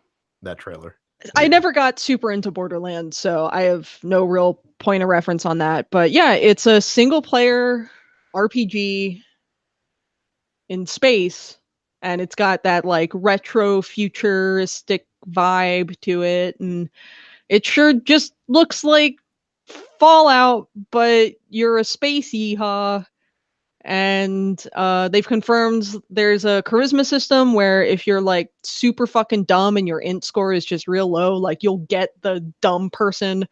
Speaker 1: that trailer.
Speaker 3: I never got super into Borderlands, so I have no real point of reference on that. But yeah, it's a single player RPG in space, and it's got that like retro futuristic vibe to it, and it sure just looks like Fallout, but you're a space yeehaw. And they've confirmed there's a charisma system where if you're like super fucking dumb and your int score is just real low, like you'll get the dumb person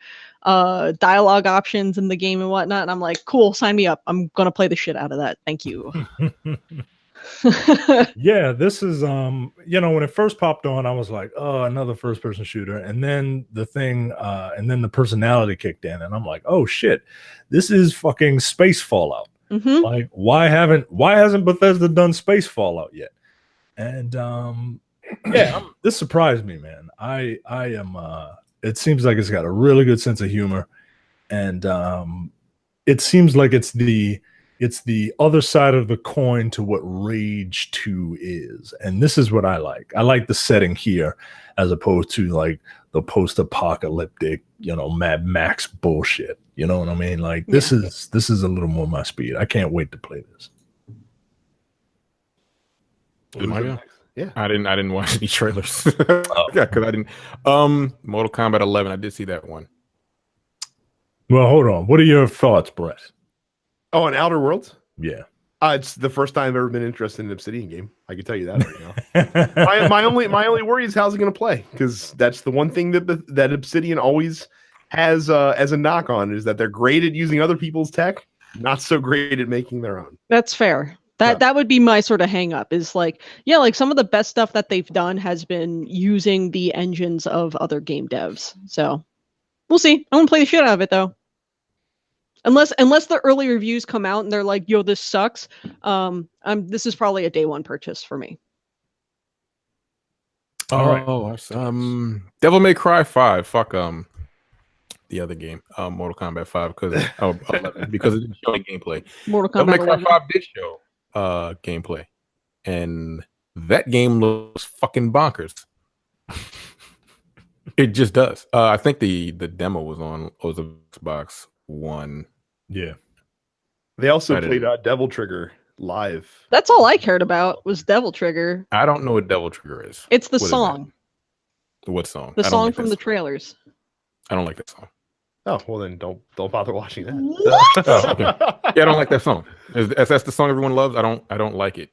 Speaker 3: dialogue options in the game and whatnot. And I'm like, cool, sign me up. I'm gonna play the shit out of that. Thank you.
Speaker 2: Yeah, this is when it first popped on, I was like, oh, another first person shooter. And then the personality kicked in, and I'm like, oh shit, this is fucking space Fallout. Like, why hasn't Bethesda done space Fallout yet? And this surprised me, man. I am it seems like it's got a really good sense of humor, and it seems like it's the other side of the coin to what Rage 2 is. And this is what I like. I like the setting here as opposed to like the post-apocalyptic, Mad Max bullshit. You know what I mean? Like this is a little more my speed. I can't wait to play this.
Speaker 1: Yeah.
Speaker 4: I didn't watch any trailers. Yeah, because I didn't. Mortal Kombat 11, I did see that one.
Speaker 2: Well, hold on. What are your thoughts, Brett?
Speaker 1: Oh, on Outer Worlds?
Speaker 2: Yeah.
Speaker 1: It's the first time I've ever been interested in an Obsidian game. I can tell you that right now. my only worry is how's it going to play, because that's the one thing that Obsidian always has as a knock on, is that they're great at using other people's tech, not so great at making their own.
Speaker 3: That's fair. That would be my sort of hang up is like, yeah, like some of the best stuff that they've done has been using the engines of other game devs. So we'll see. I want to play the shit out of it though. Unless the early reviews come out and they're like, yo, this sucks. This is probably a day one purchase for me.
Speaker 2: All right.
Speaker 4: Devil May Cry 5. Fuck the other game, Mortal Kombat 5, because it didn't show any gameplay.
Speaker 3: Mortal Kombat
Speaker 4: Devil May Cry
Speaker 3: 11.
Speaker 4: 5 did show gameplay, and that game looks fucking bonkers. It just does. I think the demo was on Xbox One.
Speaker 2: Yeah.
Speaker 1: They also played Devil Trigger live.
Speaker 3: That's all I cared about was Devil Trigger.
Speaker 4: I don't know what Devil Trigger is.
Speaker 3: It's the song.
Speaker 4: What song?
Speaker 3: The song from the trailers.
Speaker 4: I don't like that song.
Speaker 1: Oh, well then don't bother watching that.
Speaker 4: Oh, okay. Yeah, I don't like that song. That's the song everyone loves. I don't like it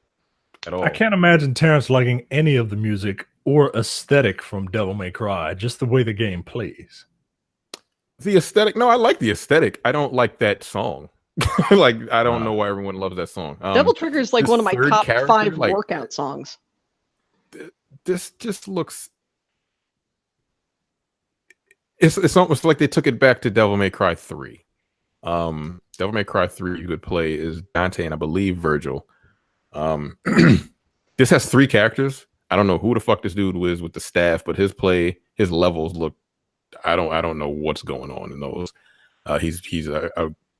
Speaker 4: at all.
Speaker 2: I can't imagine Terrence liking any of the music or aesthetic from Devil May Cry, just the way the game plays.
Speaker 4: The aesthetic? No, I like the aesthetic. I don't like that song. Like, I don't know why everyone loves that song.
Speaker 3: Devil Trigger is like one of my top 5 workout songs.
Speaker 4: This just looks... It's almost like they took it back to Devil May Cry 3. Devil May Cry 3 you could play is Dante and I believe Virgil. This has 3 characters. I don't know who the fuck this dude was with the staff, but his levels look... I don't know what's going on in those. He's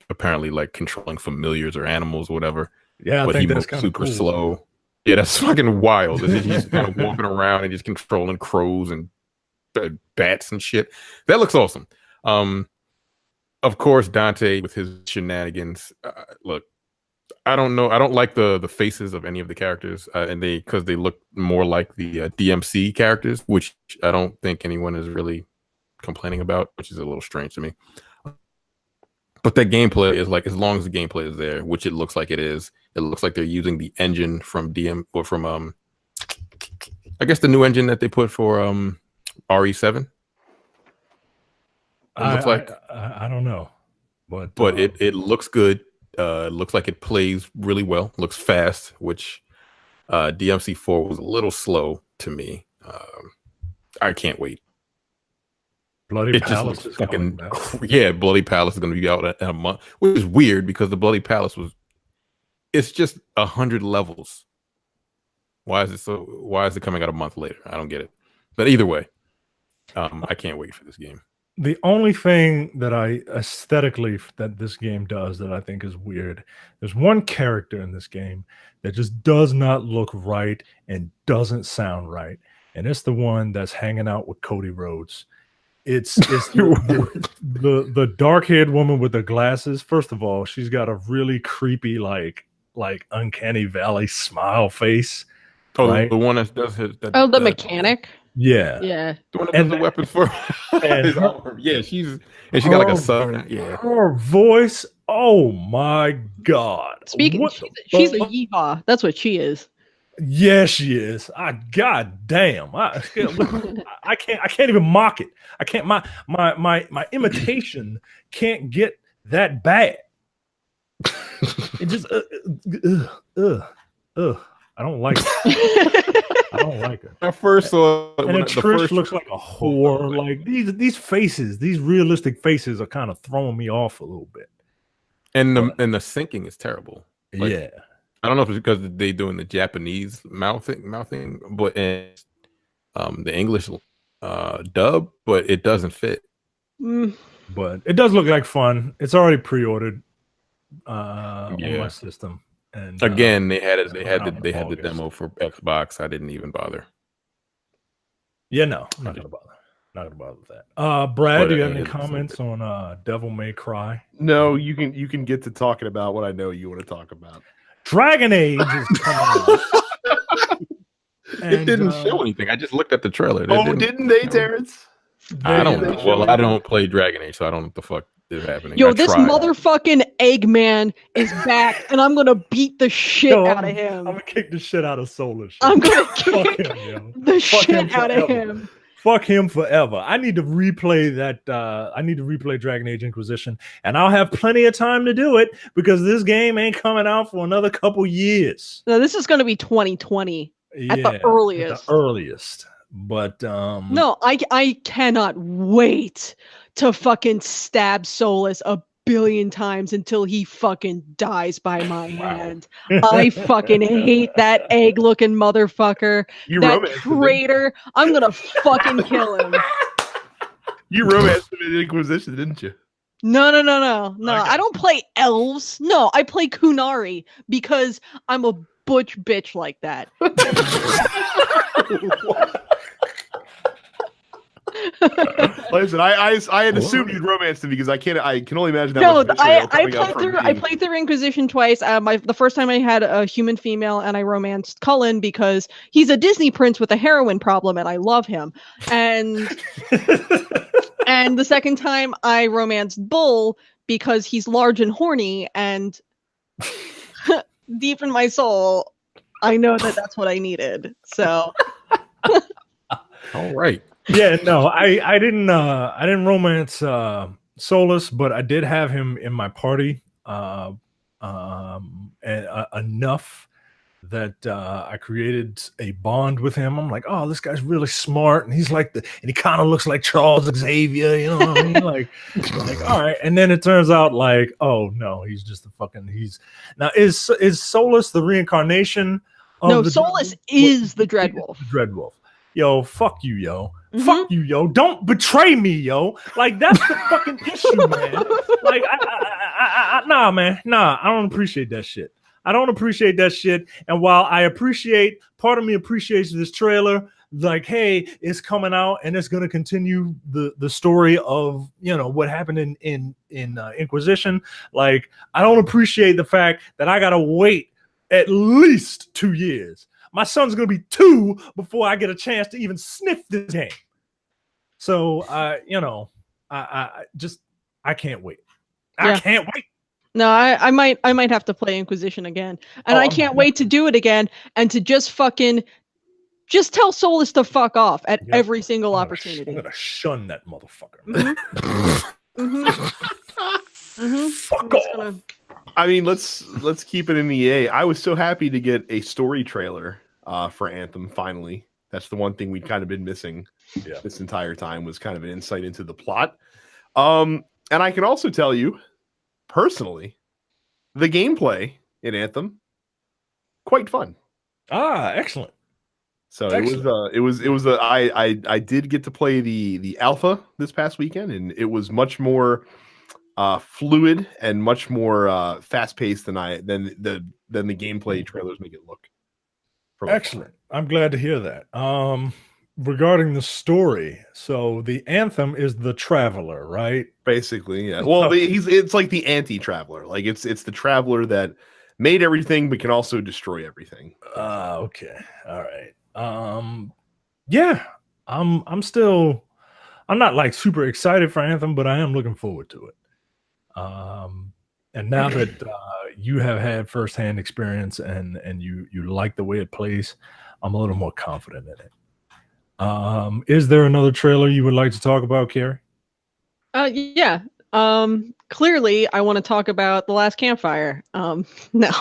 Speaker 4: apparently like controlling familiars or animals or whatever.
Speaker 2: Yeah,
Speaker 4: but
Speaker 2: I think
Speaker 4: he
Speaker 2: that's
Speaker 4: moves super
Speaker 2: cool.
Speaker 4: slow. Yeah, that's fucking wild. He's kind of walking around and just controlling crows and bats and shit. That looks awesome. Of course, Dante with his shenanigans. Look, I don't know. I don't like the faces of any of the characters, and because they look more like the DMC characters, which I don't think anyone is really complaining about, which is a little strange to me. But that gameplay is like, as long as the gameplay is there, which it looks like it is, it looks like they're using the engine from I guess the new engine that they put for RE7.
Speaker 2: I don't know,
Speaker 4: but it looks good. It looks like it plays really well. Looks fast, which DMC4 was a little slow to me. I can't wait.
Speaker 2: Bloody Palace is fucking
Speaker 4: Bloody Palace is going to be out in a month, which is weird because the Bloody Palace it's just 100 levels. Why is it coming out a month later? I don't get it. But either way, I can't wait for this game.
Speaker 2: The only thing that aesthetically that this game does that I think is weird, there's one character in this game that just does not look right and doesn't sound right. And it's the one that's hanging out with Cody Rhodes. It's the dark-haired woman with the glasses. First of all, she's got a really creepy, like uncanny valley smile face.
Speaker 4: Oh,
Speaker 2: right?
Speaker 4: The one that does
Speaker 3: the mechanic.
Speaker 2: Yeah.
Speaker 4: The one that does the weapons for his arm. Yeah, she got like a son. Yeah.
Speaker 2: Her voice. Oh my God.
Speaker 3: Speaking, she's a yeehaw. That's what she is.
Speaker 2: Yeah, she is. God damn. I can't even mock it. I can't. My imitation can't get that bad. It just I don't like it. I don't like it.
Speaker 4: I first saw it,
Speaker 2: and Trish looks like a whore. Like these faces, these realistic faces are kind of throwing me off a little bit.
Speaker 4: And the syncing is terrible. Like,
Speaker 2: yeah.
Speaker 4: I don't know if it's because they're doing the Japanese mouthing, but the English dub, but it doesn't fit.
Speaker 2: But it does look like fun. It's already pre-ordered on my system. And
Speaker 4: again, they had the demo for Xbox. I didn't even bother.
Speaker 2: Yeah, no, I'm not gonna bother. Not gonna bother with that. Brad, do you have any comments on Devil May Cry?
Speaker 1: No, you can get to talking about what I know you want to talk about.
Speaker 2: Dragon Age is coming out.
Speaker 4: It didn't show anything. I just looked at the trailer.
Speaker 1: Didn't they, Terrence?
Speaker 4: I don't know. Well, I don't play Dragon Age, so I don't know what the fuck is happening.
Speaker 3: Yo, this motherfucking Eggman is back, and I'm gonna beat the shit out of him.
Speaker 2: I'm gonna kick the shit out of Soulja.
Speaker 3: I'm gonna kick the shit out of him.
Speaker 2: Fuck him forever. I need to replay that. I need to replay Dragon Age Inquisition, and I'll have plenty of time to do it because this game ain't coming out for another couple years.
Speaker 3: No, this is going to be 2020 at the earliest.
Speaker 2: At the earliest. But
Speaker 3: no, I cannot wait to fucking stab Solus a billion times until he fucking dies by my hand. I fucking hate that egg-looking motherfucker. That traitor. I'm gonna fucking kill him.
Speaker 1: You romanced him in Inquisition, didn't you?
Speaker 3: No. Okay. I don't play elves. No, I play Kunari because I'm a butch bitch like that.
Speaker 1: Listen, I had assumed you'd romance him because I can only imagine that.
Speaker 3: No, I played through Inquisition twice. The first time I had a human female and I romanced Cullen because he's a Disney prince with a heroin problem and I love him. And and the second time I romanced Bull because he's large and horny, and deep in my soul I know that that's what I needed. So
Speaker 4: all right.
Speaker 2: Yeah, no, I didn't romance Solus, but I did have him in my party enough that I created a bond with him. I'm like, oh, this guy's really smart, and he's like and he kind of looks like Charles Xavier, you know what I mean? like all right, and then it turns out like, oh no, he's just now is Solus the reincarnation of
Speaker 3: no, Solus is the Dreadwolf.
Speaker 2: Dreadwolf. Yo, fuck you, yo. Mm-hmm. Fuck you, yo. Don't betray me, yo. Like, that's the fucking issue, man. Like, nah, man. Nah, I don't appreciate that shit. And while part of me appreciates this trailer, like, hey, it's coming out and it's going to continue the story of, what happened in Inquisition. Like, I don't appreciate the fact that I got to wait at least 2 years. My son's going to be 2 before I get a chance to even sniff this game. So, I can't wait. I can't wait.
Speaker 3: No, I might have to play Inquisition again. And I can't wait to do it again and to just tell Solus to fuck off at every single opportunity.
Speaker 2: I'm going to shun that motherfucker.
Speaker 1: Fuck off. I mean, let's keep it in EA. I was so happy to get a story trailer for Anthem finally. That's the one thing we'd kind of been missing this entire time, was kind of an insight into the plot. And I can also tell you, personally, the gameplay in Anthem, quite fun.
Speaker 2: Excellent.
Speaker 1: So I did get to play the alpha this past weekend, and it was much more fluid and much more fast-paced than the gameplay trailers make it look.
Speaker 2: Excellent. I'm glad to hear that. Regarding the story, so the Anthem is the traveler, right?
Speaker 1: Basically, yeah. Well, it's like the anti-traveler. Like it's the traveler that made everything but can also destroy everything.
Speaker 2: Okay. All right. Yeah. I'm not like super excited for Anthem, but I am looking forward to it. And now that you have had firsthand experience and you like the way it plays, I'm a little more confident in it. Is there another trailer you would like to talk about, Carrie?
Speaker 3: Yeah. Clearly, I want to talk about The Last Campfire. No.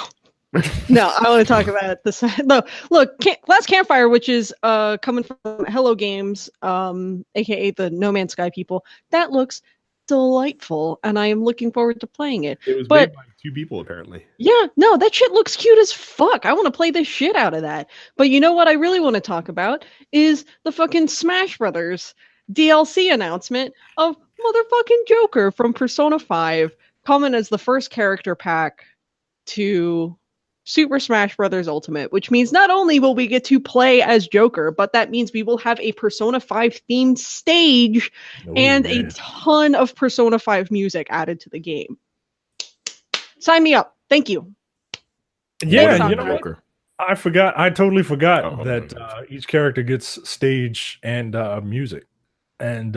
Speaker 3: No, I want to talk about this. No, look, Last Campfire, which is coming from Hello Games, aka the No Man's Sky people. That looks delightful, and I am looking forward to playing it.
Speaker 1: It was made by 2 people, apparently.
Speaker 3: Yeah, no, that shit looks cute as fuck. I want to play the shit out of that. But you know what I really want to talk about is the fucking Smash Brothers DLC announcement of motherfucking Joker from Persona 5 coming as the first character pack to Super Smash Brothers Ultimate, which means not only will we get to play as Joker, but that means we will have a Persona 5 themed stage a ton of Persona 5 music added to the game. Sign me up. Thank you.
Speaker 2: Yeah, you know what? I totally forgot that each character gets stage and music. And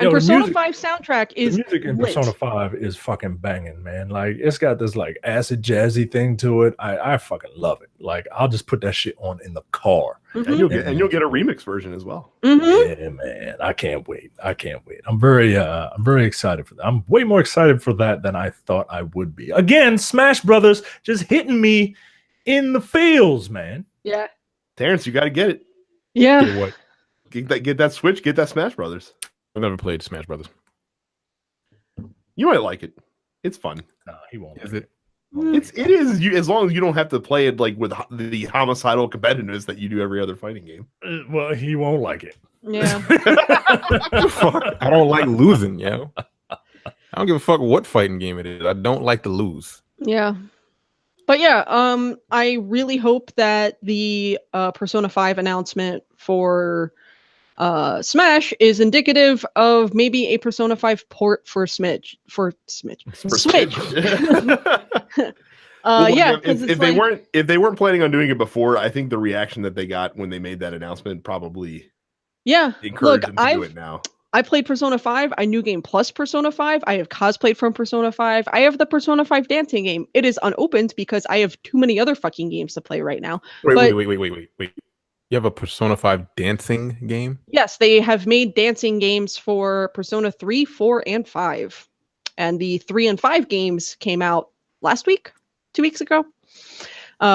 Speaker 3: And Persona 5 soundtrack is
Speaker 2: the music in
Speaker 3: lit.
Speaker 2: Persona 5 is fucking banging, man. Like it's got this like acid jazzy thing to it. I fucking love it. Like I'll just put that shit on in the car.
Speaker 1: And you'll get a remix version as well.
Speaker 2: Yeah, man. I can't wait. I'm very excited for that. I'm way more excited for that than I thought I would be. Again, Smash Brothers just hitting me in the feels, man.
Speaker 3: Yeah.
Speaker 1: Terrence, you got to get it.
Speaker 3: Yeah.
Speaker 4: Get what?
Speaker 1: Get that Switch. Get that Smash Brothers.
Speaker 4: I've never played Smash Brothers.
Speaker 1: You might like it. It's fun.
Speaker 2: No, he won't.
Speaker 4: Is it?
Speaker 1: It is. As long as you don't have to play it like with the homicidal competitiveness that you do every other fighting game.
Speaker 2: Well, he won't like it.
Speaker 3: Yeah.
Speaker 4: Fuck, I don't like losing, yo. I don't give a fuck what fighting game it is. I don't like to lose.
Speaker 3: Yeah. But yeah, I really hope that the Persona 5 announcement for Smash is indicative of maybe a Persona 5 port for Switch.
Speaker 1: Yeah, if they weren't planning on doing it before, I think the reaction that they got when they made that announcement probably encouraged them to do it now.
Speaker 3: I played Persona 5. I New Game Plus Persona 5. I have cosplayed from Persona 5. I have the Persona 5 dancing game. It is unopened because I have too many other fucking games to play right now.
Speaker 4: Wait. You have a Persona 5 dancing game?
Speaker 3: Yes, they have made dancing games for Persona 3, 4, and 5. And the 3 and 5 games came out last week, 2 weeks ago,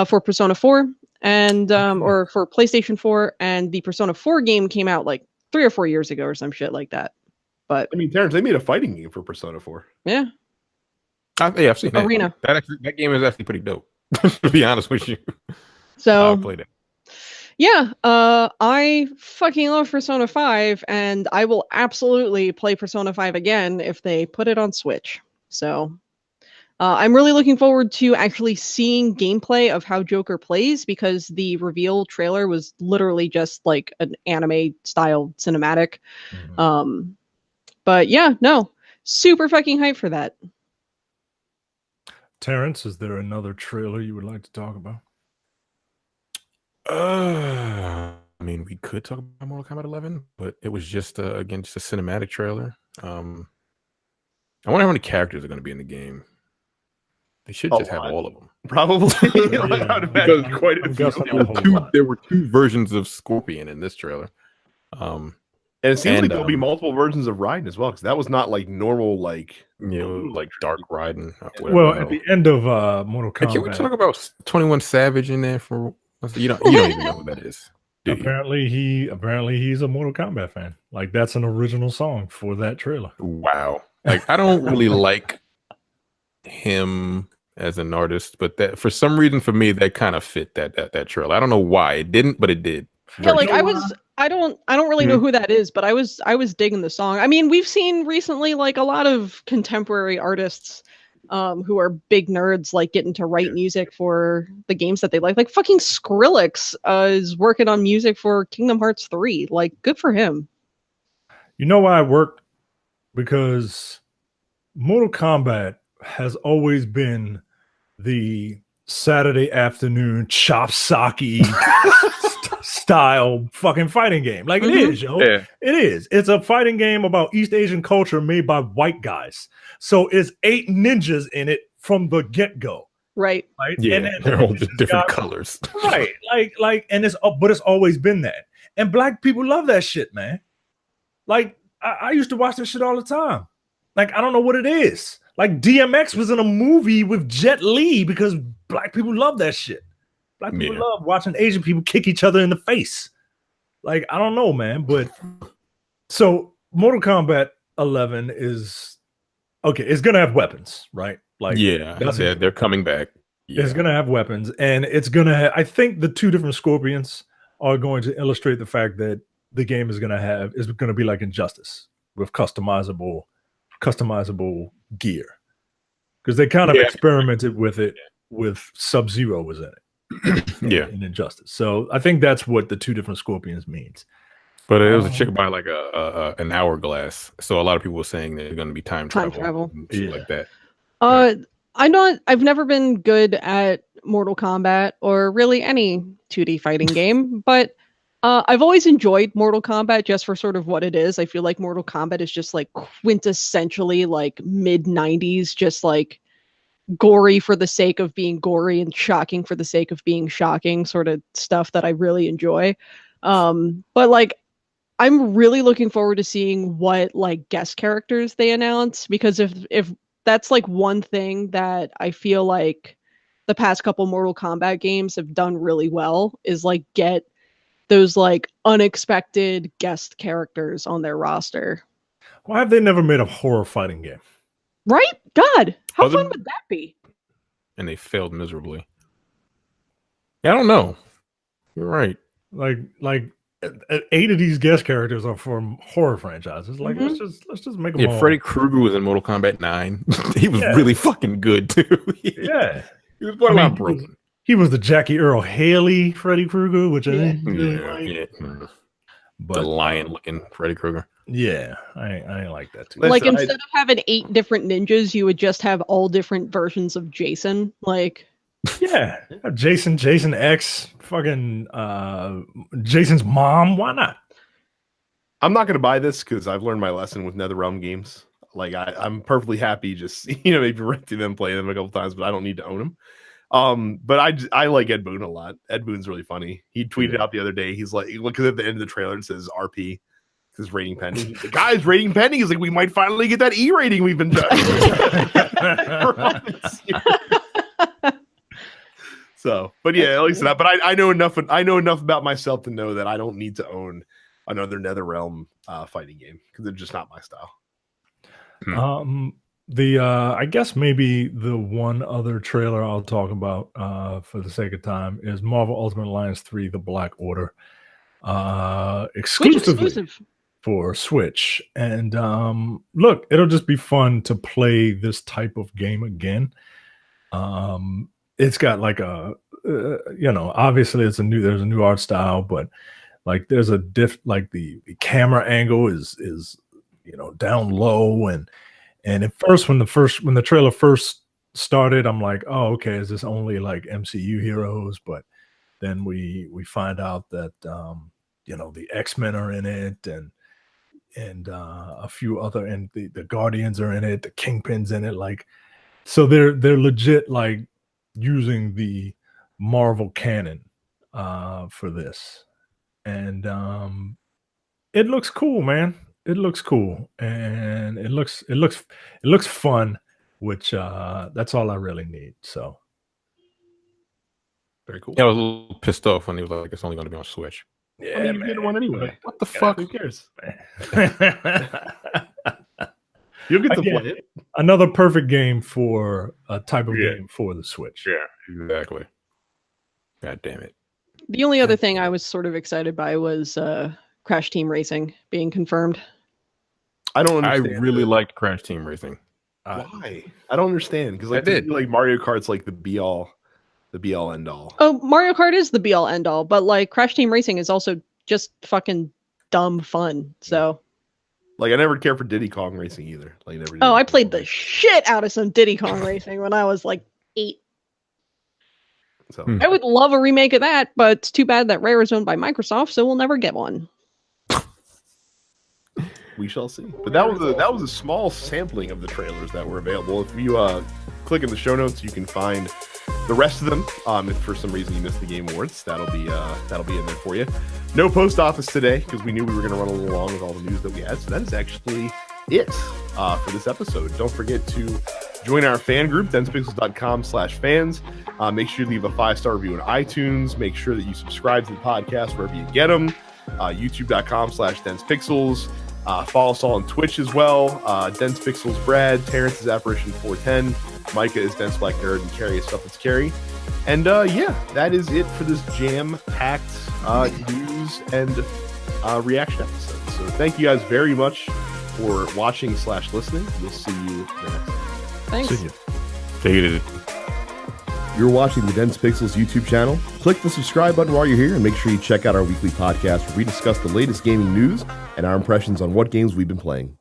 Speaker 3: for Persona 4 and or for PlayStation 4. And the Persona 4 game came out like 3 or 4 years ago or some shit like that. But
Speaker 1: I mean, Terrence, they made a fighting game for Persona 4.
Speaker 3: Yeah.
Speaker 4: I've seen that.
Speaker 3: Arena.
Speaker 4: That game is actually pretty dope, to be honest with you.
Speaker 3: So
Speaker 4: I played it.
Speaker 3: Yeah, I fucking love Persona 5, and I will absolutely play Persona 5 again if they put it on Switch. So I'm really looking forward to actually seeing gameplay of how Joker plays, because the reveal trailer was literally just like an anime style cinematic.
Speaker 2: Mm-hmm.
Speaker 3: But yeah, no, super fucking hyped for that.
Speaker 2: Terrence, is there another trailer you would like to talk about?
Speaker 4: I mean, we could talk about Mortal Kombat 11, but it was just again just a cinematic trailer. I wonder how many characters are going to be in the game. They should just have all of them.
Speaker 1: Probably.
Speaker 4: Because quite a few. There were 2 versions of Scorpion in this trailer.
Speaker 1: And it seems like there'll be multiple versions of Raiden as well, because that was not like normal, like
Speaker 4: like Dark Raiden.
Speaker 2: Well, at the end of Mortal Kombat,
Speaker 4: can we talk about 21 Savage in there for? You don't even know who that is.
Speaker 2: Apparently he's a Mortal Kombat fan. Like that's an original song for that trailer.
Speaker 4: Wow. Like I don't really like him as an artist, but that for some reason for me that kind of fit that trailer. I don't know why it didn't, but it did.
Speaker 3: Yeah, like I don't really know who that is, but I was digging the song. I mean, we've seen recently like a lot of contemporary artists who are big nerds, like getting to write music for the games that they like. Like fucking Skrillex is working on music for Kingdom Hearts 3. Like, good for him.
Speaker 2: You know why it worked? Because Mortal Kombat has always been the Saturday afternoon chop sake style fucking fighting game. Like it is, yo. Yeah. It is. It's a fighting game about East Asian culture made by white guys. So it's 8 ninjas in it from the get-go.
Speaker 3: Right.
Speaker 4: Yeah, and they're all just different colors.
Speaker 2: Right. Like, and but it's always been that. And black people love that shit, man. Like, I used to watch that shit all the time. Like, I don't know what it is. Like, DMX was in a movie with Jet Li because black people love that shit. Black people love watching Asian people kick each other in the face. Like, I don't know, man. But so Mortal Kombat 11 is okay. It's gonna have weapons, right? Like,
Speaker 4: they're coming back. Yeah.
Speaker 2: It's gonna have weapons, and it's gonna have. I think the 2 different Scorpions are going to illustrate the fact that the game is gonna be like Injustice with customizable gear, because they kind of experimented with it with Sub-Zero was in it. In Injustice. So I think that's what the 2 different Scorpions means.
Speaker 4: But it was a chick by like an hourglass. So a lot of people were saying there's going to be time travel. And shit like that.
Speaker 3: I've never been good at Mortal Kombat or really any 2D fighting game, but I've always enjoyed Mortal Kombat just for sort of what it is. I feel like Mortal Kombat is just like quintessentially like mid-90s, just like gory for the sake of being gory and shocking for the sake of being shocking sort of stuff that I really enjoy. But like I'm really looking forward to seeing what like guest characters they announce, because if that's like one thing that I feel like the past couple Mortal Kombat games have done really well is like get those like unexpected guest characters on their roster.
Speaker 2: Why have they never made a horror fighting game?
Speaker 3: Right? God, how fun would that be?
Speaker 4: And they failed miserably. Yeah, I don't know. You're right.
Speaker 2: Like 8 of these guest characters are from horror franchises. Like let's just make them.
Speaker 4: Yeah,
Speaker 2: all.
Speaker 4: Freddy Krueger was in Mortal Kombat 9. He was really fucking good too.
Speaker 2: Yeah,
Speaker 4: he was borderline broken.
Speaker 2: He was the Jackie Earl Haley Freddy Krueger, which I didn't really like.
Speaker 4: But the lion-looking Freddy Krueger.
Speaker 2: Yeah, I ain't like that too.
Speaker 3: Like instead of having 8 different ninjas, you would just have all different versions of Jason. Like,
Speaker 2: yeah, Jason X, fucking Jason's mom. Why not?
Speaker 1: I'm not gonna buy this because I've learned my lesson with NetherRealm games. Like I'm perfectly happy just maybe renting them, playing them a couple times, but I don't need to own them. But I like Ed Boon a lot. Ed Boon's really funny. He tweeted out the other day. He's like, look at the end of the trailer. It says RP. It says rating pending. The guy's rating pending. He's like, we might finally get that E rating we've been doing. So, but yeah, at least that. But I know enough. I know enough about myself to know that I don't need to own another NetherRealm fighting game because it's just not my style.
Speaker 2: I guess maybe the one other trailer I'll talk about for the sake of time is Marvel Ultimate Alliance 3: The Black Order, exclusively for Switch. And look, it'll just be fun to play this type of game again. It's got like obviously there's a new art style, but like there's a like the camera angle is down low, and at first when the trailer first started, I'm like, oh, okay, is this only like MCU heroes? But then we find out that the X-Men are in it, and a few other, and the Guardians are in it, the Kingpin's in it, like, so they're legit like using the Marvel canon for this, and it looks cool, man. It looks cool, and it looks fun, which that's all I really need. So
Speaker 1: very cool.
Speaker 4: Yeah, I was a little pissed off when he was like, "It's only going to be on Switch."
Speaker 1: Yeah, I mean, you get one anyway.
Speaker 4: What the fuck?
Speaker 1: Who cares? You'll get to play it.
Speaker 2: Another perfect game for a type of game for the Switch.
Speaker 4: Yeah, exactly. God damn it.
Speaker 3: The only other thing I was sort of excited by was Crash Team Racing being confirmed.
Speaker 1: I don't understand.
Speaker 4: I really liked Crash Team Racing.
Speaker 1: Why? I don't understand, because like Mario Kart's like the be all end all.
Speaker 3: Oh, Mario Kart is the be all end all, but like Crash Team Racing is also just fucking dumb fun. So
Speaker 1: like I never cared for Diddy Kong Racing either. Like never.
Speaker 3: I played the shit out of some Diddy Kong Racing when I was like 8. So I would love a remake of that, but it's too bad that Rare is owned by Microsoft, so we'll never get one.
Speaker 1: We shall see. But that was a small sampling of the trailers that were available. If you click in the show notes, you can find the rest of them. If for some reason you missed the Game Awards, that'll be in there for you. No post office today because we knew we were going to run a little long with all the news that we had. So that is actually it for this episode. Don't forget to join our fan group, densepixels.com/fans. Make sure you leave a 5-star review on iTunes. Make sure that you subscribe to the podcast wherever you get them. YouTube.com/densepixels. Follow us all on Twitch as well. Dense Pixels Brad, Terrence is Apparition 410, Micah is Dense Black Nerd, and Carrie is Stuff It's Carrie. And that is it for this jam-packed news and reaction episode. So thank you guys very much for watching/listening. We'll see you next time.
Speaker 3: Thanks.
Speaker 2: See you.
Speaker 4: Take it.
Speaker 1: You're watching the Dense Pixels YouTube channel. Click the subscribe button while you're here and make sure you check out our weekly podcast where we discuss the latest gaming news and our impressions on what games we've been playing.